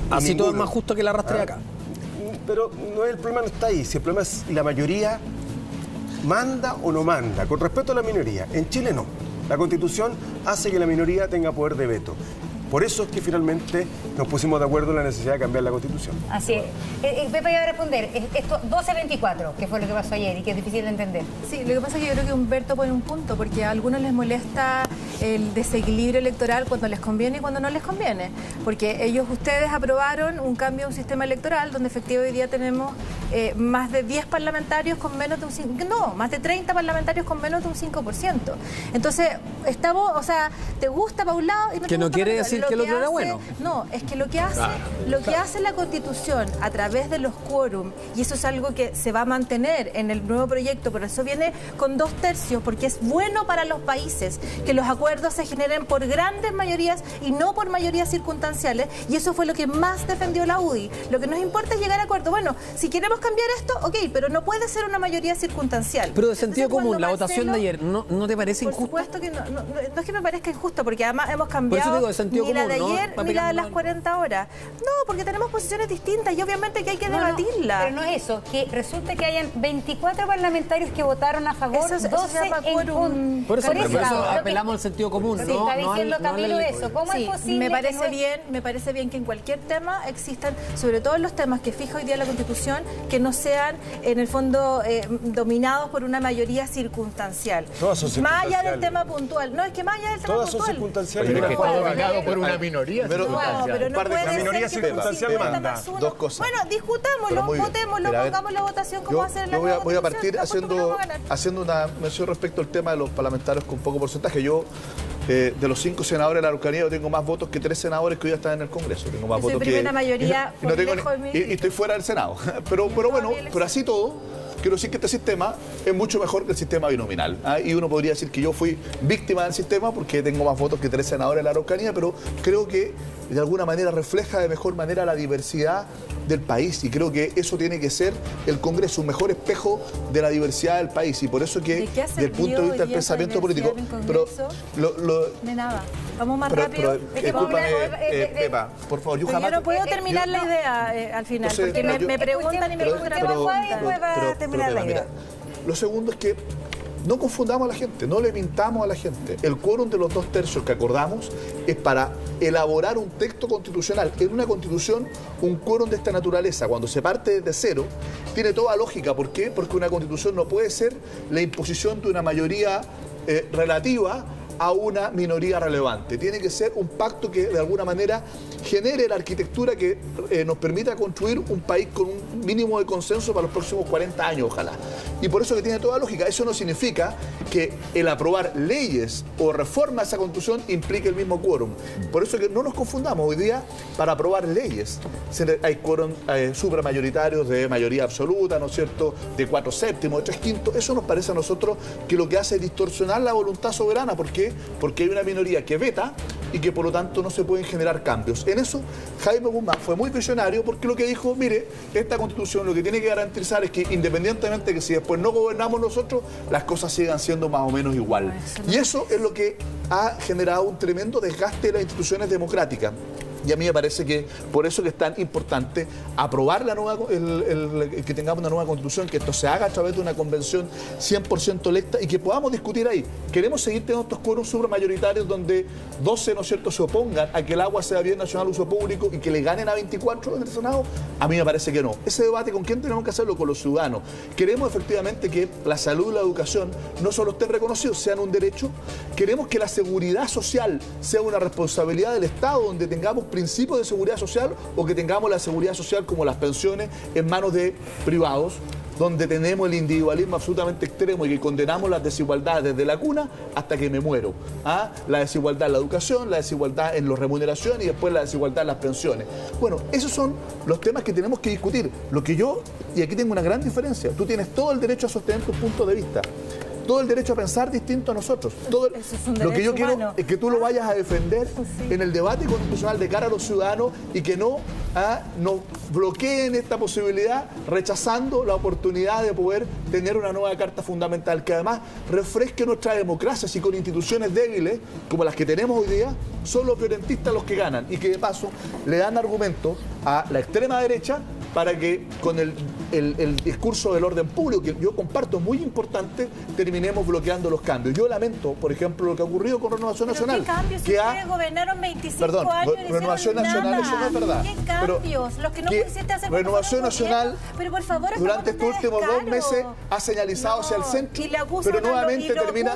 Así todo es más justo que la arrastre acá. Pero el problema no está ahí. Si el problema es la mayoría manda o no manda, con respecto a la minoría. En Chile no. La Constitución hace que la minoría tenga poder de veto. Por eso es que finalmente nos pusimos de acuerdo en la necesidad de cambiar la Constitución. Así es. Pepe iba a responder. Esto 12-24, que fue lo que pasó ayer y que es difícil de entender. Sí, lo que pasa es que yo creo que Humberto pone un punto, porque a algunos les molesta el desequilibrio electoral cuando les conviene y cuando no les conviene. Porque ustedes aprobaron un cambio de un sistema electoral donde efectivamente hoy día tenemos más de 10 parlamentarios con menos de un 5%, no, más de 30 parlamentarios con menos de un 5%. Entonces, estamos, o sea, te gusta para un lado y no te que no gusta quiere para decir que el otro era bueno. No, es que lo que hace la Constitución a través de los quórum, y eso es algo que se va a mantener en el nuevo proyecto, pero eso viene con 2/3, porque es bueno para los países que los acuerdos se generen por grandes mayorías y no por mayorías circunstanciales, y eso fue lo que más defendió la UDI. Lo que nos importa es llegar a acuerdo. Bueno, si queremos cambiar esto, ok, pero no puede ser una mayoría circunstancial. Pero de sentido común, la votación de ayer, ¿no te parece injusta? Por supuesto que no es que me parezca injusta, porque además hemos cambiado ni la de ayer ni la de las 40 horas. No, porque tenemos posiciones distintas y obviamente que hay que debatirla. Pero no es eso, que resulta que hayan 24 parlamentarios que votaron a favor, 12 en contra. Por eso apelamos al sentido común. Sí, está diciendo Camilo eso. ¿Cómo es posible? Me parece bien que en cualquier tema existan, sobre todo en los temas que fija hoy día la Constitución, que no sean en el fondo dominados por una mayoría circunstancial. Todas son circunstanciales. Más allá del tema puntual. No, es que más allá del tema todas puntual. Son circunstanciales. Pero es que está dominado por una minoría. Pero no puede la minoría ser circunstancial manda. Dos cosas. Bueno, discutámoslo, votémoslo, pongamos la votación como hacer la nueva voy a partir Constitución, haciendo una mención respecto al tema de los parlamentarios con poco porcentaje. Yo, de los 5 senadores de la Araucanía, yo tengo más votos que 3 senadores que hoy ya están en el Congreso. Tengo más votos primera mayoría y estoy fuera del Senado. Pero bueno, pero así todo, quiero decir que este sistema es mucho mejor que el sistema binominal. Y uno podría decir que yo fui víctima del sistema porque tengo más votos que 3 senadores de la Araucanía, pero creo que de alguna manera refleja de mejor manera la diversidad del país, y creo que eso tiene que ser el Congreso, un mejor espejo de la diversidad del país, y por eso que desde el punto de vista del pensamiento político, pero de nada, vamos más rápido. Discúlpame, Pepa, por favor, yo jamás... Yo no puedo terminar la idea al final, porque me preguntan y me terminar la idea. Lo segundo es que no confundamos a la gente, no le mintamos a la gente. El quórum de los 2/3 que acordamos es para elaborar un texto constitucional. En una constitución, un quórum de esta naturaleza, cuando se parte desde cero, tiene toda lógica. ¿Por qué? Porque una constitución no puede ser la imposición de una mayoría relativa a una minoría relevante. Tiene que ser un pacto que de alguna manera genere la arquitectura que nos permita construir un país con un mínimo de consenso para los próximos 40 años, ojalá. Y por eso que tiene toda lógica. Eso no significa que el aprobar leyes o reformas a esa constitución implique el mismo quórum. Por eso que no nos confundamos. Hoy día, para aprobar leyes, hay quórum supramayoritarios de mayoría absoluta, ¿no es cierto?, de 4/7, de 3/5. Eso nos parece a nosotros que lo que hace es distorsionar la voluntad soberana. ¿Por qué? Porque hay una minoría que veta y que por lo tanto no se pueden generar cambios. En eso Jaime Guzmán fue muy visionario, porque lo que dijo, mire, esta constitución lo que tiene que garantizar es que independientemente de que si después no gobernamos nosotros, las cosas sigan siendo más o menos igual. Y eso es lo que ha generado un tremendo desgaste de las instituciones democráticas. Y a mí me parece que por eso que es tan importante aprobar que tengamos una nueva constitución, que esto se haga a través de una convención 100% electa y que podamos discutir ahí. ¿Queremos seguir teniendo estos quórum supramayoritarios donde 12, ¿no es cierto?, se opongan a que el agua sea bien nacional uso público y que le ganen a 24 en el Senado? A mí me parece que no. Ese debate, ¿con quién tenemos que hacerlo? Con los ciudadanos. Queremos efectivamente que la salud y la educación no solo estén reconocidos, sean un derecho. Queremos que la seguridad social sea una responsabilidad del Estado, donde tengamos principios de seguridad social, o que tengamos la seguridad social como las pensiones en manos de privados, donde tenemos el individualismo absolutamente extremo y que condenamos las desigualdades desde la cuna hasta que me muero. La desigualdad en la educación, la desigualdad en las remuneraciones y después la desigualdad en las pensiones. Bueno, esos son los temas que tenemos que discutir. Lo que yo, y aquí tengo una gran diferencia, tú tienes todo el derecho a sostener tu punto de vista, todo el derecho a pensar distinto a nosotros. Lo que yo quiero es que tú lo vayas a defender en el debate constitucional de cara a los ciudadanos y que no bloqueen esta posibilidad, rechazando la oportunidad de poder tener una nueva Carta Fundamental que además refresque nuestra democracia, si con instituciones débiles como las que tenemos hoy día son los violentistas los que ganan y que de paso le dan argumentos a la extrema derecha para que con el discurso del orden público, que yo comparto, es muy importante, terminemos bloqueando los cambios. Yo lamento, por ejemplo, lo que ha ocurrido con Renovación Nacional. ¿Qué cambios? Si ustedes gobernaron 25 años y Renovación Nacional, eso no es verdad. ¿Qué cambios? Los que no pudiste hacer Renovación Nacional, pero por favor, durante estos últimos 2 meses ha señalizado hacia el centro, pero nuevamente termina.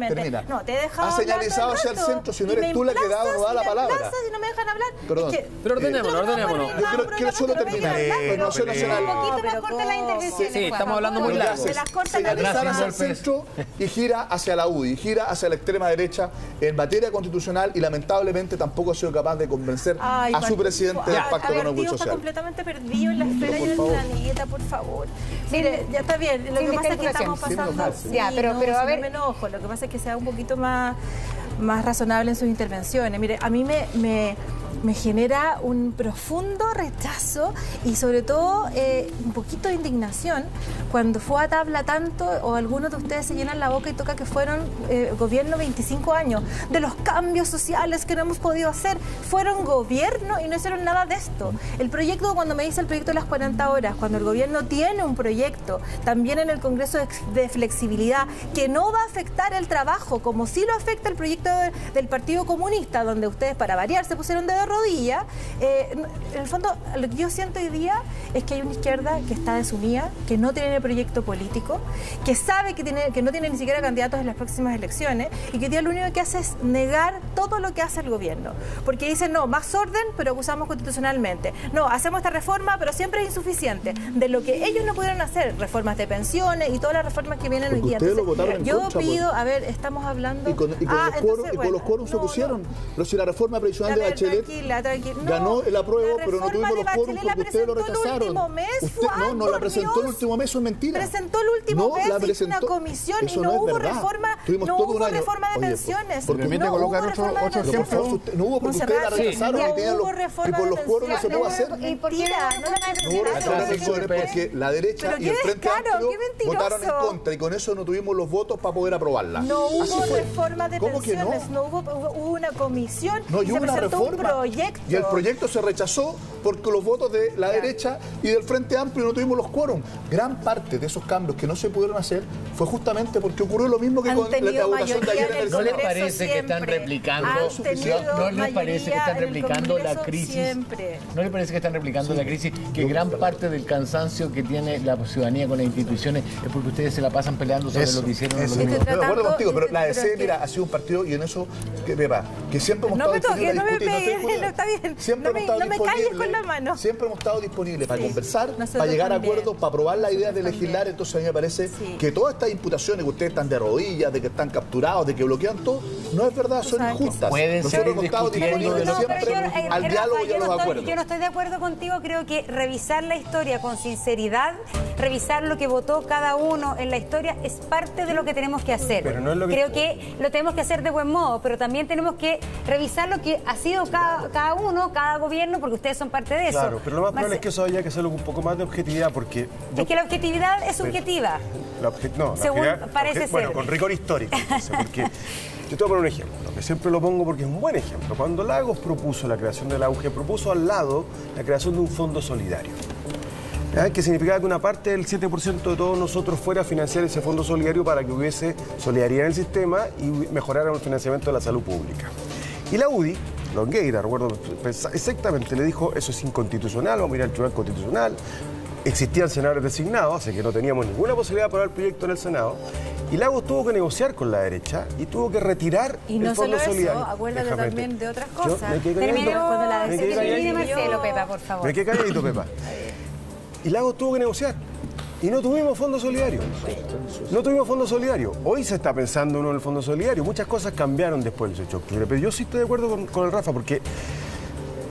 Termina. No, te he dejado ha señalizado hacia el centro, si no eres tú la que no da la palabra. Si no me dejan hablar. Perdón. Pero ordenémonos. Yo quiero solo terminar. Renovación Nacional. Un poquito más corta la intervención. Sí, estamos hablando muy largo. Señalizar hacia el centro y gira hacia la UDI, gira hacia la extrema derecha en materia constitucional y lamentablemente tampoco ha sido capaz de convencer a su presidente del Pacto Económico y Social. Está completamente perdido en la esfera y en el planeta, por favor. Mire, ya está bien. Lo que pasa es que estamos pasando. Pero a ver. No me enojo. Lo que pasa es que sea un poquito más razonable en sus intervenciones. Mire, a mí me genera un profundo rechazo y sobre todo un poquito de indignación cuando fue a tabla tanto, o algunos de ustedes se llenan la boca y toca que fueron gobierno 25 años, de los cambios sociales que no hemos podido hacer. Fueron gobierno y no hicieron nada de esto. El proyecto, cuando me dice el proyecto de las 40 horas, cuando el gobierno tiene un proyecto también en el Congreso de flexibilidad que no va a afectar el trabajo, como sí lo afecta el proyecto del Partido Comunista, donde ustedes para variar se pusieron de rodilla. En el fondo, lo que yo siento hoy día es que hay una izquierda que está desunida, que no tiene proyecto político, que sabe que no tiene ni siquiera candidatos en las próximas elecciones y que hoy día lo único que hace es negar todo lo que hace el gobierno. Porque dicen, no, más orden, pero abusamos constitucionalmente. No, hacemos esta reforma, pero siempre es insuficiente. De lo que ellos no pudieron hacer, reformas de pensiones y todas las reformas que vienen hoy día. Entonces, yo pido, a ver, estamos hablando... Y con los quórum se pusieron. Pero si la reforma previsional de Bachelet ganó el apruebo, pero no tuvimos los quórum porque ustedes lo rechazaron. No la presentó el último mes, eso es mentira. Presentó el último mes una comisión y no hubo reforma, no hubo reforma de pensiones. ¿Por qué me colocar otro ejemplo? No hubo porque ustedes la rechazaron y por los quórum no se pudo hacer. ¿Y por qué no hubo reforma de pensiones? Porque la derecha y el Frente Amplio votaron en contra y con eso no tuvimos los votos para poder aprobarla. No hubo reforma de pensiones, no hubo una comisión, se presentó un proyecto. Y el proyecto se rechazó porque los votos de la derecha y del Frente Amplio no tuvimos los quórum. Gran parte de esos cambios que no se pudieron hacer fue justamente porque ocurrió lo mismo que con la votación de ayer en el Senado. ¿No les parece que están replicando? ¿No les parece que están replicando la crisis? ¿No les parece que están replicando la crisis? Que gran parte del cansancio que tiene la ciudadanía con las instituciones es porque ustedes se la pasan peleando sobre lo que hicieron los demás. Estoy de acuerdo contigo, pero la DC, mira, ha sido un partido y en eso, que siempre hemos estado disponibles a discutir. Está bien. Siempre hemos estado me calles con la mano. Siempre hemos estado disponibles para conversar, para llegar a acuerdos, para aprobar la idea de legislar. Entonces a mí me parece que todas estas imputaciones que ustedes están de rodillas, de que están capturados, de que bloquean todo, no es verdad, son injustas. Nosotros hemos estado disponibles siempre al diálogo y a los acuerdos. Yo no estoy de acuerdo contigo, creo que revisar la historia con sinceridad, revisar lo que votó cada uno en la historia es parte de lo que tenemos que hacer. Creo que lo tenemos que hacer de buen modo, pero también tenemos que revisar lo que ha sido cada uno, cada gobierno, porque ustedes son parte de eso. Claro, pero lo más probable es que eso haya que hacerlo con un poco más de objetividad, porque... Es que la objetividad es subjetiva. Parece bueno, ser. con rigor histórico, entonces, porque yo te voy a poner un ejemplo, que siempre lo pongo porque es un buen ejemplo. Cuando Lagos propuso la creación del AUGE, propuso al lado la creación de un fondo solidario. Que significaba que una parte del 7% de todos nosotros fuera a financiar ese fondo solidario para que hubiese solidaridad en el sistema y mejorara el financiamiento de la salud pública. Y la UDI, Longueira, recuerdo exactamente, le dijo, eso es inconstitucional, vamos a ir al Tribunal Constitucional. Existían senadores designados, así que no teníamos ninguna posibilidad de aprobar el proyecto en el Senado. Y Lagos tuvo que negociar con la derecha y tuvo que retirar el fondo solidario. Acuérdate también de otras cosas. Termine Marcelo, Pepa, por favor. Me quedé calladito, Pepa. Y Lagos tuvo que negociar. Y no tuvimos fondo solidario. No tuvimos fondo solidario. Hoy se está pensando uno en el fondo solidario. Muchas cosas cambiaron después del 18 de octubre. Pero yo sí estoy de acuerdo con el Rafa, porque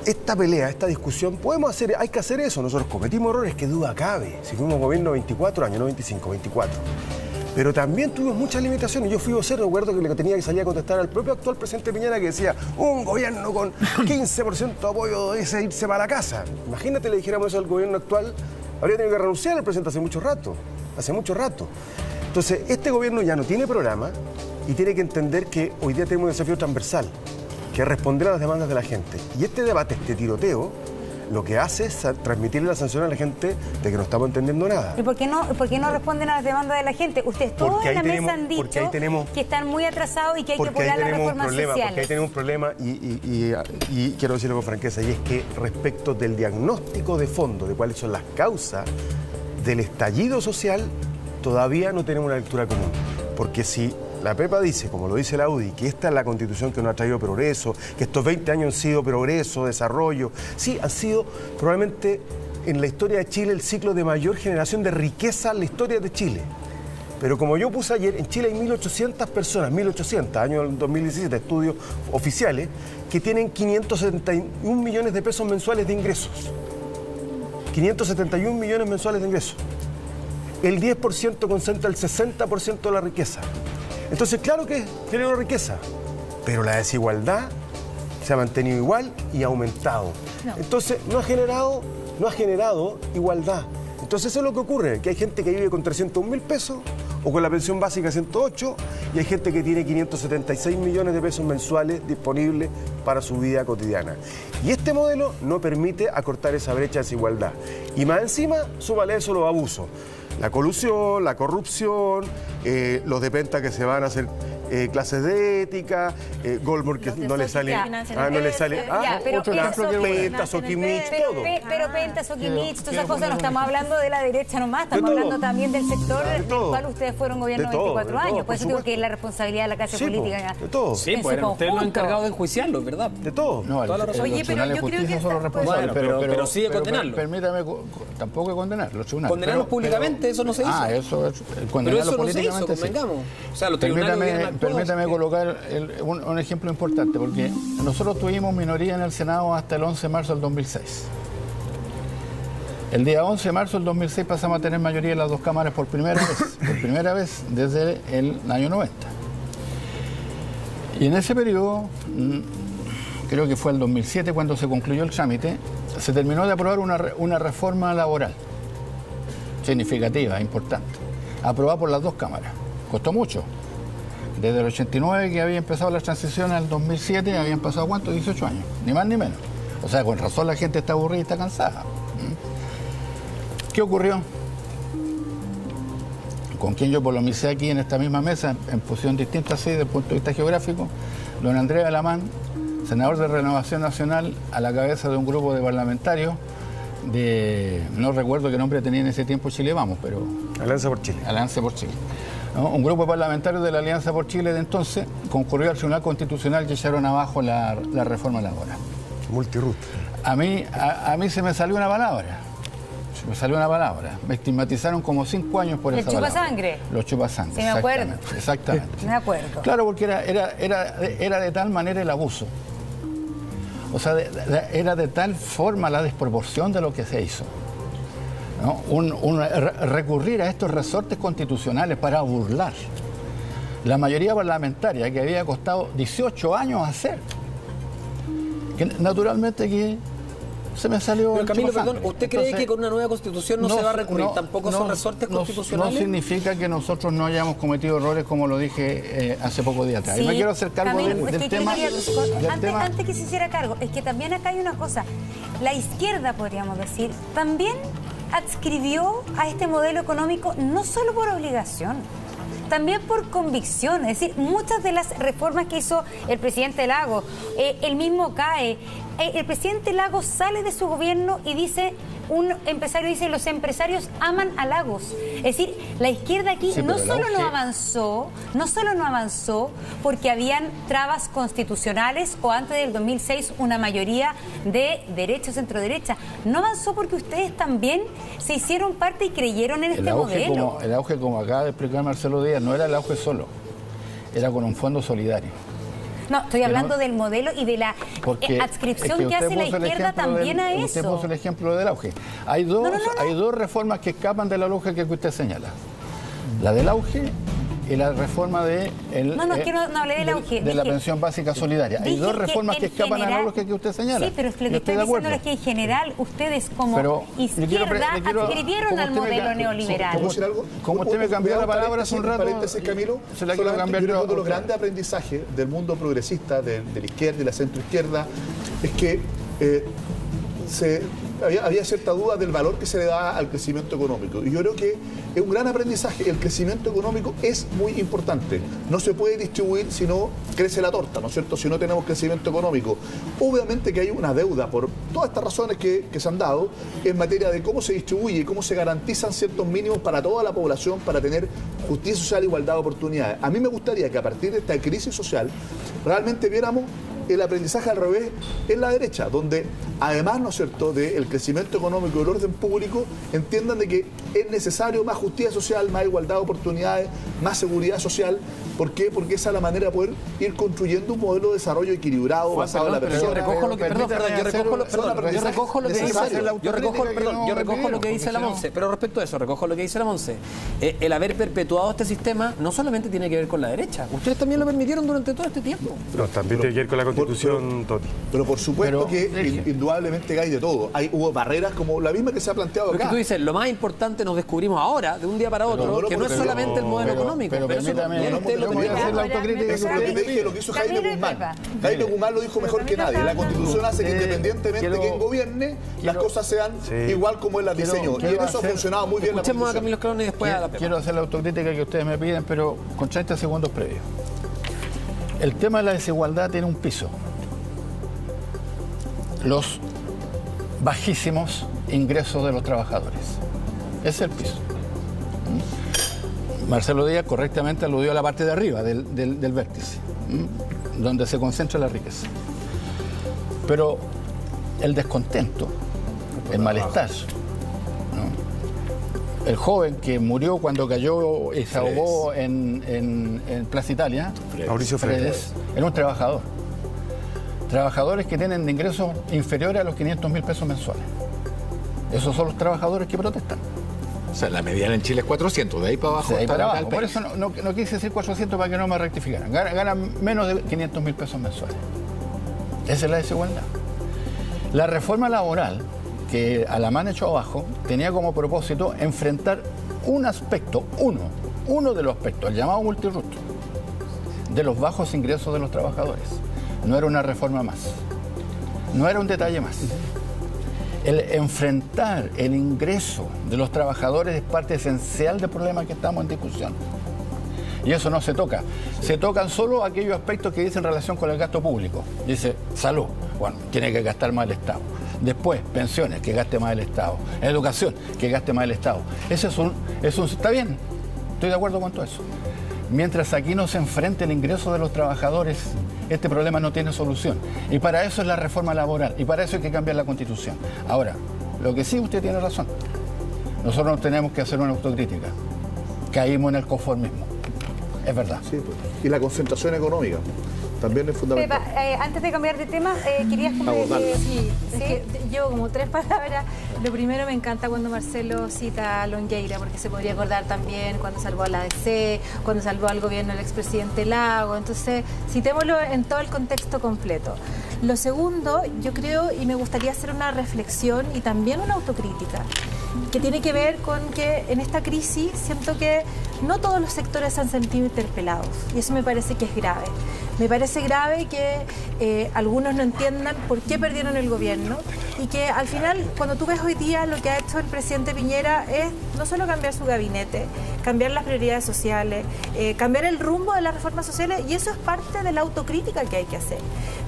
esta pelea, esta discusión, hay que hacer eso. Nosotros cometimos errores, que duda cabe. Si fuimos gobierno 24 años, no 25, 24. Pero también tuvimos muchas limitaciones. Yo fui vocero, recuerdo que le tenía que salir a contestar al propio actual presidente Piñera, que decía, un gobierno con 15% de apoyo debe irse para la casa. Imagínate, le dijéramos eso al gobierno actual, habría tenido que renunciar al presidente hace mucho rato. Entonces, este gobierno ya no tiene programa y tiene que entender que hoy día tenemos un desafío transversal, que es responder a las demandas de la gente. Y este debate, este tiroteo, lo que hace es transmitirle la sanción a la gente de que no estamos entendiendo nada. ¿Y por qué no responden a las demandas de la gente? Ustedes todos en la mesa han dicho que están muy atrasados y que hay que apoyar las reformas sociales. Porque ahí tenemos un problema y quiero decirlo con franqueza, y es que respecto del diagnóstico de fondo de cuáles son las causas del estallido social, todavía no tenemos una lectura común. Porque si la Pepa dice, como lo dice la UDI, que esta es la Constitución que nos ha traído progreso, que estos 20 años han sido progreso, desarrollo. Sí, han sido probablemente en la historia de Chile el ciclo de mayor generación de riqueza en la historia de Chile. Pero como yo puse ayer, en Chile hay 1.800 personas, 1.800, año 2017, estudios oficiales, que tienen 571 millones de pesos mensuales de ingresos. 571 millones mensuales de ingresos. El 10% concentra el 60% de la riqueza. Entonces, claro que genera riqueza, pero la desigualdad se ha mantenido igual y ha aumentado. Entonces, no ha generado igualdad. Entonces, eso es lo que ocurre, que hay gente que vive con 301.000 pesos o con la pensión básica 108 y hay gente que tiene 576 millones de pesos mensuales disponibles para su vida cotidiana. Y este modelo no permite acortar esa brecha de desigualdad. Y más encima, súmale a eso los abusos. La colusión, la corrupción, los de Penta que se van a hacer clases de ética, Goldberg que no le sale... Penta, Soquimich, todo. Pero Penta, Soquimich, todas esas cosas, no estamos hablando de la derecha nomás, estamos hablando también del sector del cual ustedes fueron gobierno 24 años. Por eso digo que es la responsabilidad de la clase política. De todo. Sí, pues ustedes los encargados de enjuiciarlos, ¿verdad? De todo. Oye, pero yo creo que son los responsables. Pero sigue condenarlo. Permítame, tampoco condenar los tribunales. Condenarlos públicamente, eso no se hizo. Eso es pero eso no se hizo, convengamos. O sea, los tribunales permítame colocar un ejemplo importante, porque nosotros tuvimos minoría en el Senado hasta el 11 de marzo del 2006. El día 11 de marzo del 2006 pasamos a tener mayoría en las dos cámaras por primera vez desde el año 90. Y en ese periodo, creo que fue el 2007 cuando se concluyó el trámite, se terminó de aprobar una reforma laboral significativa, importante, aprobada por las dos cámaras. Costó mucho. Desde el 89 que había empezado la transición al 2007 habían pasado ¿cuánto? 18 años, ni más ni menos. O sea, con razón la gente está aburrida y está cansada. ¿Qué ocurrió? Con quien yo polemicé aquí en esta misma mesa, en posición distinta así, desde el punto de vista geográfico, don Andrés Alamán, senador de Renovación Nacional, a la cabeza de un grupo de parlamentarios no recuerdo qué nombre tenía en ese tiempo Chile Vamos, pero... Alianza por Chile. Alianza por Chile. ¿No? Un grupo de parlamentarios de la Alianza por Chile de entonces concurrió al Tribunal Constitucional y echaron abajo la reforma laboral. Multirut. A mí se me salió una palabra. Me estigmatizaron como 5 años por esa palabra. ¿Chupasangre? Los chupasangre. Sí, me acuerdo. Exactamente. Me acuerdo. Claro, porque era de tal manera el abuso. O sea, era de tal forma la desproporción de lo que se hizo, ¿no? Recurrir a estos resortes constitucionales para burlar la mayoría parlamentaria que había costado 18 años hacer. Que naturalmente que se me salió. Pero Camilo, chupasangre. perdón, ¿usted cree que con una nueva constitución no se va a recurrir? ¿Tampoco son resortes constitucionales? No significa que nosotros no hayamos cometido errores, como lo dije hace pocos días atrás. Sí, y me quiero hacer cargo Camilo, del tema. Antes que se hiciera cargo, es que también acá hay una cosa. La izquierda, podríamos decir, también adscribió a este modelo económico no solo por obligación, también por convicción. Es decir, muchas de las reformas que hizo el presidente Lagos, el mismo CAE, el presidente Lagos sale de su gobierno y dice, un empresario dice, los empresarios aman a Lagos. Es decir, la izquierda aquí no solo no avanzó porque habían trabas constitucionales o antes del 2006 una mayoría de derecha o centroderecha. No avanzó porque ustedes también se hicieron parte y creyeron en este modelo. El auge, como acaba de explicar Marcelo Díaz, no era el auge solo, era con un fondo solidario. No, estoy hablando del modelo y de la adscripción que hace la izquierda también a eso. Usted puso el ejemplo del auge. Hay dos reformas que escapan de la lógica que usted señala. La del auge y la reforma de la pensión básica solidaria. Hay dos reformas que escapan a la lógica que usted señala. Sí, pero es que lo que estoy diciendo es que en general ustedes como izquierda adscribieron al modelo neoliberal. Como usted me cambió la palabra hace un rato, Camilo, se la quiero cambiar yo. Uno de los grandes aprendizajes del mundo progresista, de la izquierda y la centroizquierda, es que había cierta duda del valor que se le da al crecimiento económico. Y yo creo que es un gran aprendizaje. El crecimiento económico es muy importante. No se puede distribuir si no crece la torta, ¿no es cierto? Si no tenemos crecimiento económico. Obviamente que hay una deuda por todas estas razones que se han dado en materia de cómo se distribuye y cómo se garantizan ciertos mínimos para toda la población para tener justicia social e igualdad de oportunidades. A mí me gustaría que a partir de esta crisis social realmente viéramos el aprendizaje al revés en la derecha, donde además, ¿no es cierto?, del crecimiento económico y del orden público, entiendan de que es necesario más justicia social, más igualdad de oportunidades, más seguridad social. ¿Por qué? Porque esa es la manera de poder ir construyendo un modelo de desarrollo equilibrado, basado en la persona. Yo recojo lo que dice la Monse, pero respecto a eso, recojo lo que dice la Monse. El haber perpetuado este sistema no solamente tiene que ver con la derecha, ustedes también lo permitieron durante todo este tiempo. No, también tiene que ver con la Constitución, Toti. Pero por supuesto que indudablemente hay de todo. Hubo barreras como la misma que se ha planteado acá. Porque tú dices, lo más importante nos descubrimos ahora, de un día para otro, que no es solamente el modelo económico. Pero permítame, yo voy a hacer la autocrítica. Eso es lo que te dije, lo que hizo Jaime Guzmán. Jaime Guzmán lo dijo mejor que nadie. La Constitución hace que independientemente de quién gobierne, las cosas sean igual como él las diseñó. Y en eso ha funcionado muy bien la Constitución. Escuchemos a Camilo Escalón y después a la Pepa. Quiero hacer la autocrítica que ustedes me piden, pero con 30 segundos previos. El tema de la desigualdad tiene un piso. Los bajísimos ingresos de los trabajadores. Ese es el piso. Marcelo Díaz correctamente aludió a la parte de arriba del vértice, donde se concentra la riqueza. Pero el descontento, el malestar, ¿no? El joven que murió cuando cayó y se ahogó en Plaza Italia, Mauricio Fredes, era un trabajador. Trabajadores que tienen de ingresos inferiores a los 500.000 pesos mensuales. Esos son los trabajadores que protestan. O sea, la mediana en Chile es 400, de ahí para abajo. De ahí para abajo. Por eso no quise decir 400 para que no me rectificaran. Ganan menos de 500.000 pesos mensuales. Esa es la desigualdad. La reforma laboral, que Alamán echó abajo, tenía como propósito enfrentar un aspecto, uno de los aspectos, el llamado multirrustro, de los bajos ingresos de los trabajadores. No era una reforma más, no era un detalle más. El enfrentar el ingreso de los trabajadores es parte esencial del problema que estamos en discusión. Y eso no se toca. Se tocan solo aquellos aspectos que dicen relación con el gasto público. Dice salud, bueno, tiene que gastar más el Estado. Después, pensiones, que gaste más el Estado. Educación, que gaste más el Estado. Eso está bien, estoy de acuerdo con todo eso. Mientras aquí no se enfrente el ingreso de los trabajadores, este problema no tiene solución. Y para eso es la reforma laboral, y para eso hay que cambiar la Constitución. Ahora, lo que sí usted tiene razón, nosotros tenemos que hacer una autocrítica. Caímos en el conformismo, es verdad. Sí, pues. Y la concentración económica también es fundamental. Pepa, antes de cambiar de tema, querías comentar. Sí, es que yo como 3 palabras. Lo primero, me encanta cuando Marcelo cita a Longueira, porque se podría acordar también cuando salvó a la ADC, cuando salvó al gobierno del expresidente Lago. Entonces, citémoslo en todo el contexto completo. Lo segundo, yo creo, y me gustaría hacer una reflexión y también una autocrítica, que tiene que ver con que en esta crisis siento que no todos los sectores se han sentido interpelados, y eso me parece que es grave. Me parece grave que algunos no entiendan por qué perdieron el gobierno y que al final, cuando tú ves hoy día lo que ha hecho el presidente Piñera es no solo cambiar su gabinete, cambiar las prioridades sociales, cambiar el rumbo de las reformas sociales, y eso es parte de la autocrítica que hay que hacer.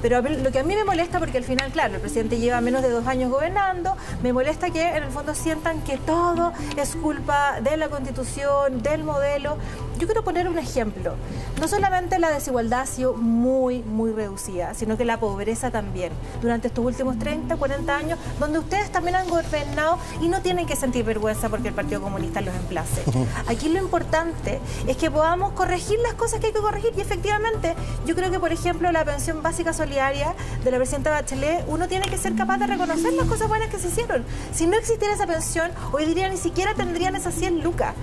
Pero lo que a mí me molesta, porque al final, claro, el presidente lleva menos de 2 años gobernando, me molesta que en el fondo sientan que todo es culpa de la Constitución, del modelo. Yo quiero poner un ejemplo. No solamente la desigualdad ha sido muy, muy reducida, sino que la pobreza también. Durante estos últimos 30, 40 años, donde ustedes también han gobernado y no tienen que sentir vergüenza porque el Partido Comunista los emplace. Aquí lo importante es que podamos corregir las cosas que hay que corregir, y efectivamente, yo creo que, por ejemplo, la pensión básica solidaria de la presidenta Bachelet, uno tiene que ser capaz de reconocer las cosas buenas que se hicieron. Si no existiera esa pensión, hoy día ni siquiera tendrían esas 100 lucas.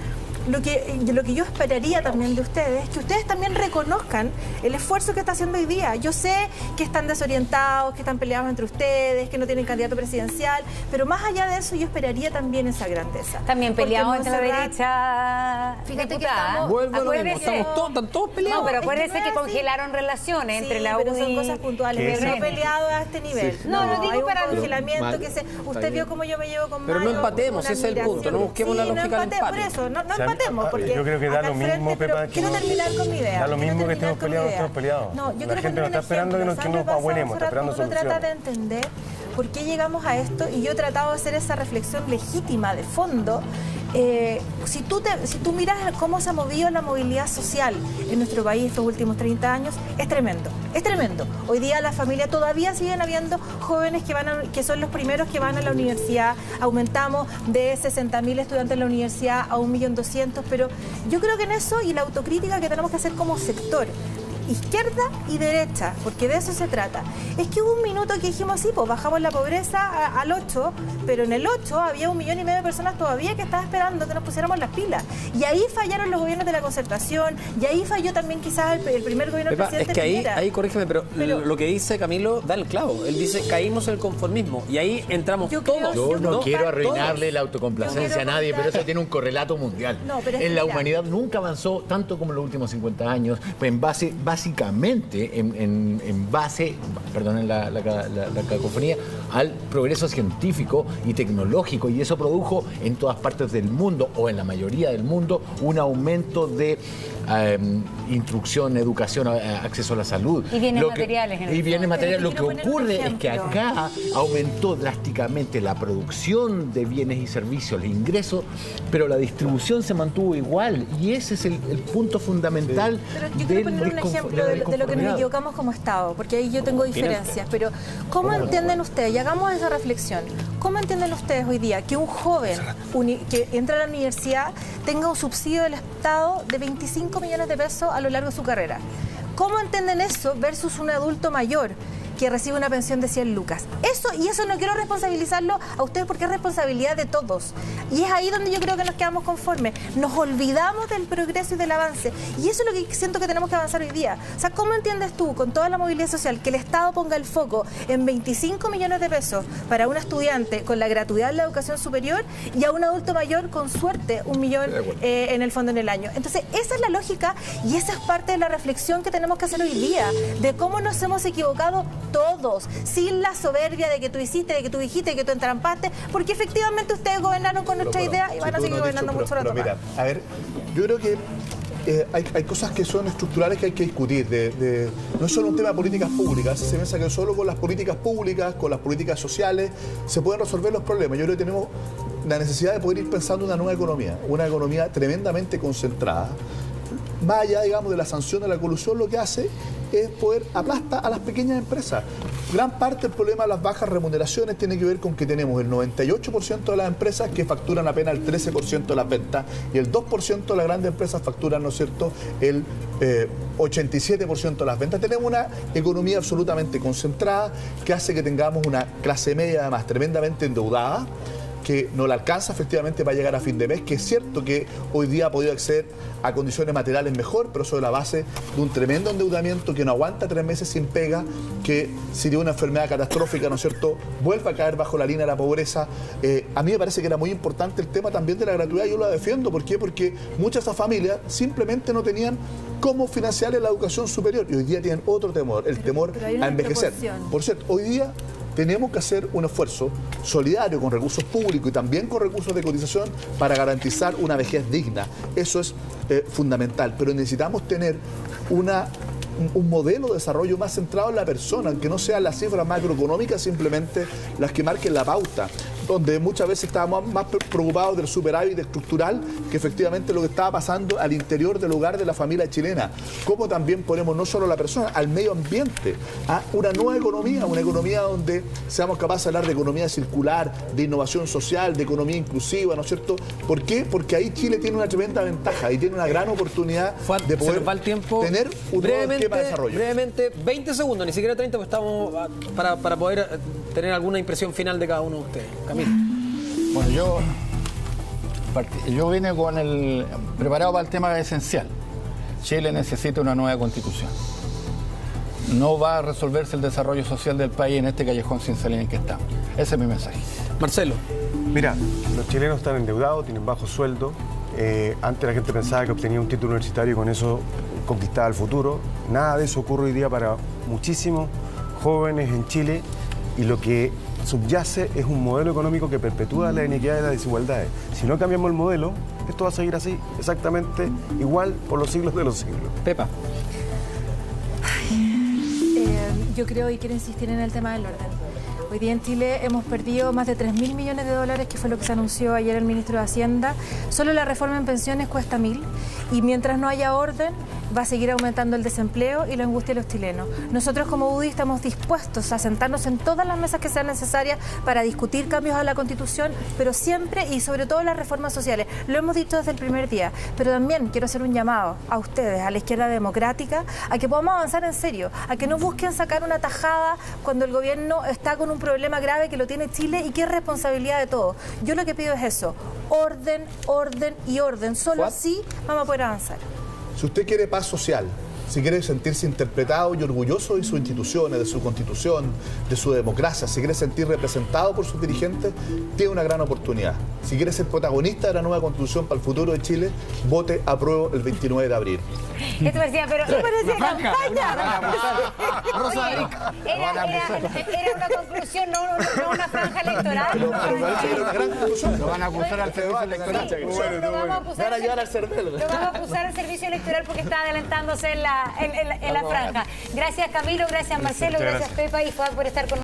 Lo que yo esperaría también de ustedes es que ustedes también reconozcan el esfuerzo que está haciendo hoy día. Yo sé que están desorientados, que están peleados entre ustedes, que no tienen candidato presidencial, pero más allá de eso yo esperaría también esa grandeza. También peleados entre la derecha. Fíjate que Vuelvo a lo mismo, están todos peleados. No, pero acuérdense que así. congelaron relaciones entre la pero UDI. son cosas puntuales, pero no peleados a este nivel. Sí. No, digo hay un para congelamiento que usted vio cómo yo me llevo con Pero Mayo, no empatemos, una ese es el punto, no busquemos la lógica del empate. Por eso, no empatemos, porque yo creo que da acá lo al frente, mismo, pero Pepa, que quiero terminar con mi idea. da lo mismo que estemos peleados o no estemos peleados. No, yo La quiero gente no está esperando que nos abuenemos, está esperando Uno trata de soluciones. entender por qué llegamos a esto, y yo he tratado de hacer esa reflexión legítima de fondo. Si tú miras cómo se ha movido la movilidad social en nuestro país estos últimos 30 años, es tremendo, es tremendo. Hoy día la familia todavía siguen habiendo jóvenes que son los primeros que van a la universidad. Aumentamos de 60.000 estudiantes en la universidad a 1.200.000, pero yo creo que en eso, y la autocrítica que tenemos que hacer como sector, izquierda y derecha, porque de eso se trata. Es que hubo un minuto que dijimos, sí, pues bajamos la pobreza al 8, pero en el 8 había 1,5 millones de personas todavía que estaban esperando que nos pusiéramos las pilas. Y ahí fallaron los gobiernos de la concertación, y ahí falló también quizás el primer gobierno del presidente es que Piñera. ahí corrígeme, pero lo que dice Camilo da el clavo. Él dice, caímos en el conformismo, y ahí entramos todos. Yo no quiero arruinarle la autocomplacencia a nadie, pero eso tiene un correlato mundial. No, pero es en que la mira, humanidad nunca avanzó tanto como en los últimos 50 años, pues básicamente en base, perdonen la cacofonía, al progreso científico y tecnológico, y eso produjo en todas partes del mundo, o en la mayoría del mundo, un aumento de instrucción, educación, acceso a la salud. Y bienes materiales. Y bienes materiales. Lo que quiero poner un ocurre es que ejemplo. acá aumentó drásticamente la producción de bienes y servicios, el ingreso, pero la distribución se mantuvo igual, y ese es el punto fundamental. Pero yo quiero poner un ejemplo de lo que nos equivocamos como Estado, porque ahí yo tengo diferencias, pero ¿cómo entienden ustedes? Y hagamos esa reflexión. ¿Cómo entienden ustedes hoy día que un joven que entra a la universidad tenga un subsidio del Estado de 25 millones de pesos a lo largo de su carrera? ¿Cómo entienden eso versus un adulto mayor que recibe una pensión de 100 lucas? Eso no quiero responsabilizarlo a ustedes, porque es responsabilidad de todos. Y es ahí donde yo creo que nos quedamos conformes. Nos olvidamos del progreso y del avance. Y eso es lo que siento que tenemos que avanzar hoy día. O sea, ¿cómo entiendes tú, con toda la movilidad social, que el Estado ponga el foco en 25 millones de pesos para un estudiante con la gratuidad de la educación superior, y a un adulto mayor, con suerte, 1 millón en el fondo en el año? Entonces, esa es la lógica, y esa es parte de la reflexión que tenemos que hacer hoy día, de cómo nos hemos equivocado todos, sin la soberbia de que tú hiciste, de que tú dijiste, de que tú entrampaste, porque efectivamente ustedes gobernaron con nuestra idea y van a seguir gobernando mucho rato más. Mira, a ver, yo creo que hay cosas que son estructurales que hay que discutir. No es solo un tema de políticas públicas. Se piensa que solo con las políticas públicas, con las políticas sociales, se pueden resolver los problemas. Yo creo que tenemos la necesidad de poder ir pensando en una economía tremendamente concentrada. Más allá, digamos, de la sanción de la colusión, lo que hace es poder aplastar a las pequeñas empresas. Gran parte del problema de las bajas remuneraciones tiene que ver con que tenemos el 98% de las empresas que facturan apenas el 13% de las ventas, y el 2% de las grandes empresas facturan, ¿no es cierto?, el 87% de las ventas. Tenemos una economía absolutamente concentrada que hace que tengamos una clase media, además, tremendamente endeudada, que no le alcanza efectivamente para llegar a fin de mes, que es cierto que hoy día ha podido acceder a condiciones materiales mejor, pero sobre la base de un tremendo endeudamiento, que no aguanta 3 meses sin pega, que si tiene una enfermedad catastrófica, ¿no es cierto?, vuelve a caer bajo la línea de la pobreza. A mí me parece que era muy importante el tema también de la gratuidad, yo lo defiendo. ¿Por qué? Porque muchas de esas familias simplemente no tenían cómo financiarle la educación superior y hoy día tienen otro temor, el temor a envejecer. Por cierto, hoy día tenemos que hacer un esfuerzo solidario con recursos públicos y también con recursos de cotización para garantizar una vejez digna. Eso es fundamental, pero necesitamos tener un modelo de desarrollo más centrado en la persona, que no sean las cifras macroeconómicas simplemente las que marquen la pauta, donde muchas veces estábamos más preocupados del superávit estructural que efectivamente lo que estaba pasando al interior del hogar de la familia chilena. Cómo también ponemos no solo a la persona, al medio ambiente, a una nueva economía, una economía donde seamos capaces de hablar de economía circular, de innovación social, de economía inclusiva, ¿no es cierto? ¿Por qué? Porque ahí Chile tiene una tremenda ventaja y tiene una gran oportunidad de poder tener un nuevo esquema de desarrollo. Brevemente, 20 segundos, ni siquiera 30, porque estamos para poder tener alguna impresión final de cada uno de ustedes. Camilo. Bueno, yo vine preparado para el tema esencial. Chile necesita una nueva constitución. No va a resolverse el desarrollo social del país en este callejón sin salida en que estamos. Ese es mi mensaje. Marcelo. Mira, los chilenos están endeudados, tienen bajo sueldo. Antes la gente pensaba que obtenía un título universitario y con eso conquistaba el futuro. Nada de eso ocurre hoy día para muchísimos jóvenes en Chile, y lo que subyace es un modelo económico que perpetúa la inequidad y las desigualdades. Si no cambiamos el modelo, esto va a seguir así, exactamente igual por los siglos de los siglos. Pepa. Yo creo y quiero insistir en el tema del orden. Hoy día en Chile hemos perdido más de 3.000 millones de dólares, que fue lo que se anunció ayer el ministro de Hacienda. Solo la reforma en pensiones cuesta 1.000, y mientras no haya orden va a seguir aumentando el desempleo y la angustia de los chilenos. Nosotros como UDI estamos dispuestos a sentarnos en todas las mesas que sean necesarias para discutir cambios a la Constitución, pero siempre y sobre todo las reformas sociales. Lo hemos dicho desde el primer día, pero también quiero hacer un llamado a ustedes, a la izquierda democrática, a que podamos avanzar en serio, a que no busquen sacar una tajada cuando el gobierno está con un problema grave que lo tiene Chile y que es responsabilidad de todos. Yo lo que pido es eso, orden, orden y orden. Solo así vamos a poder avanzar. Si usted quiere paz social, si quiere sentirse interpretado y orgulloso de sus instituciones, de su constitución, de su democracia, si quiere sentir representado por sus dirigentes, tiene una gran oportunidad. Si quiere ser protagonista de la nueva constitución para el futuro de Chile, vote apruebo el 29 de abril. Esto parecía, pero ¿qué parecía campaña? Era una conclusión, no una franja electoral. Pero una gran conclusión. Lo van a acusar al servicio electoral. Lo vamos a acusar al servicio electoral porque está adelantándose en la franja. Gracias Camilo, gracias Marcelo, gracias Pepa y Fuad por estar con nosotros.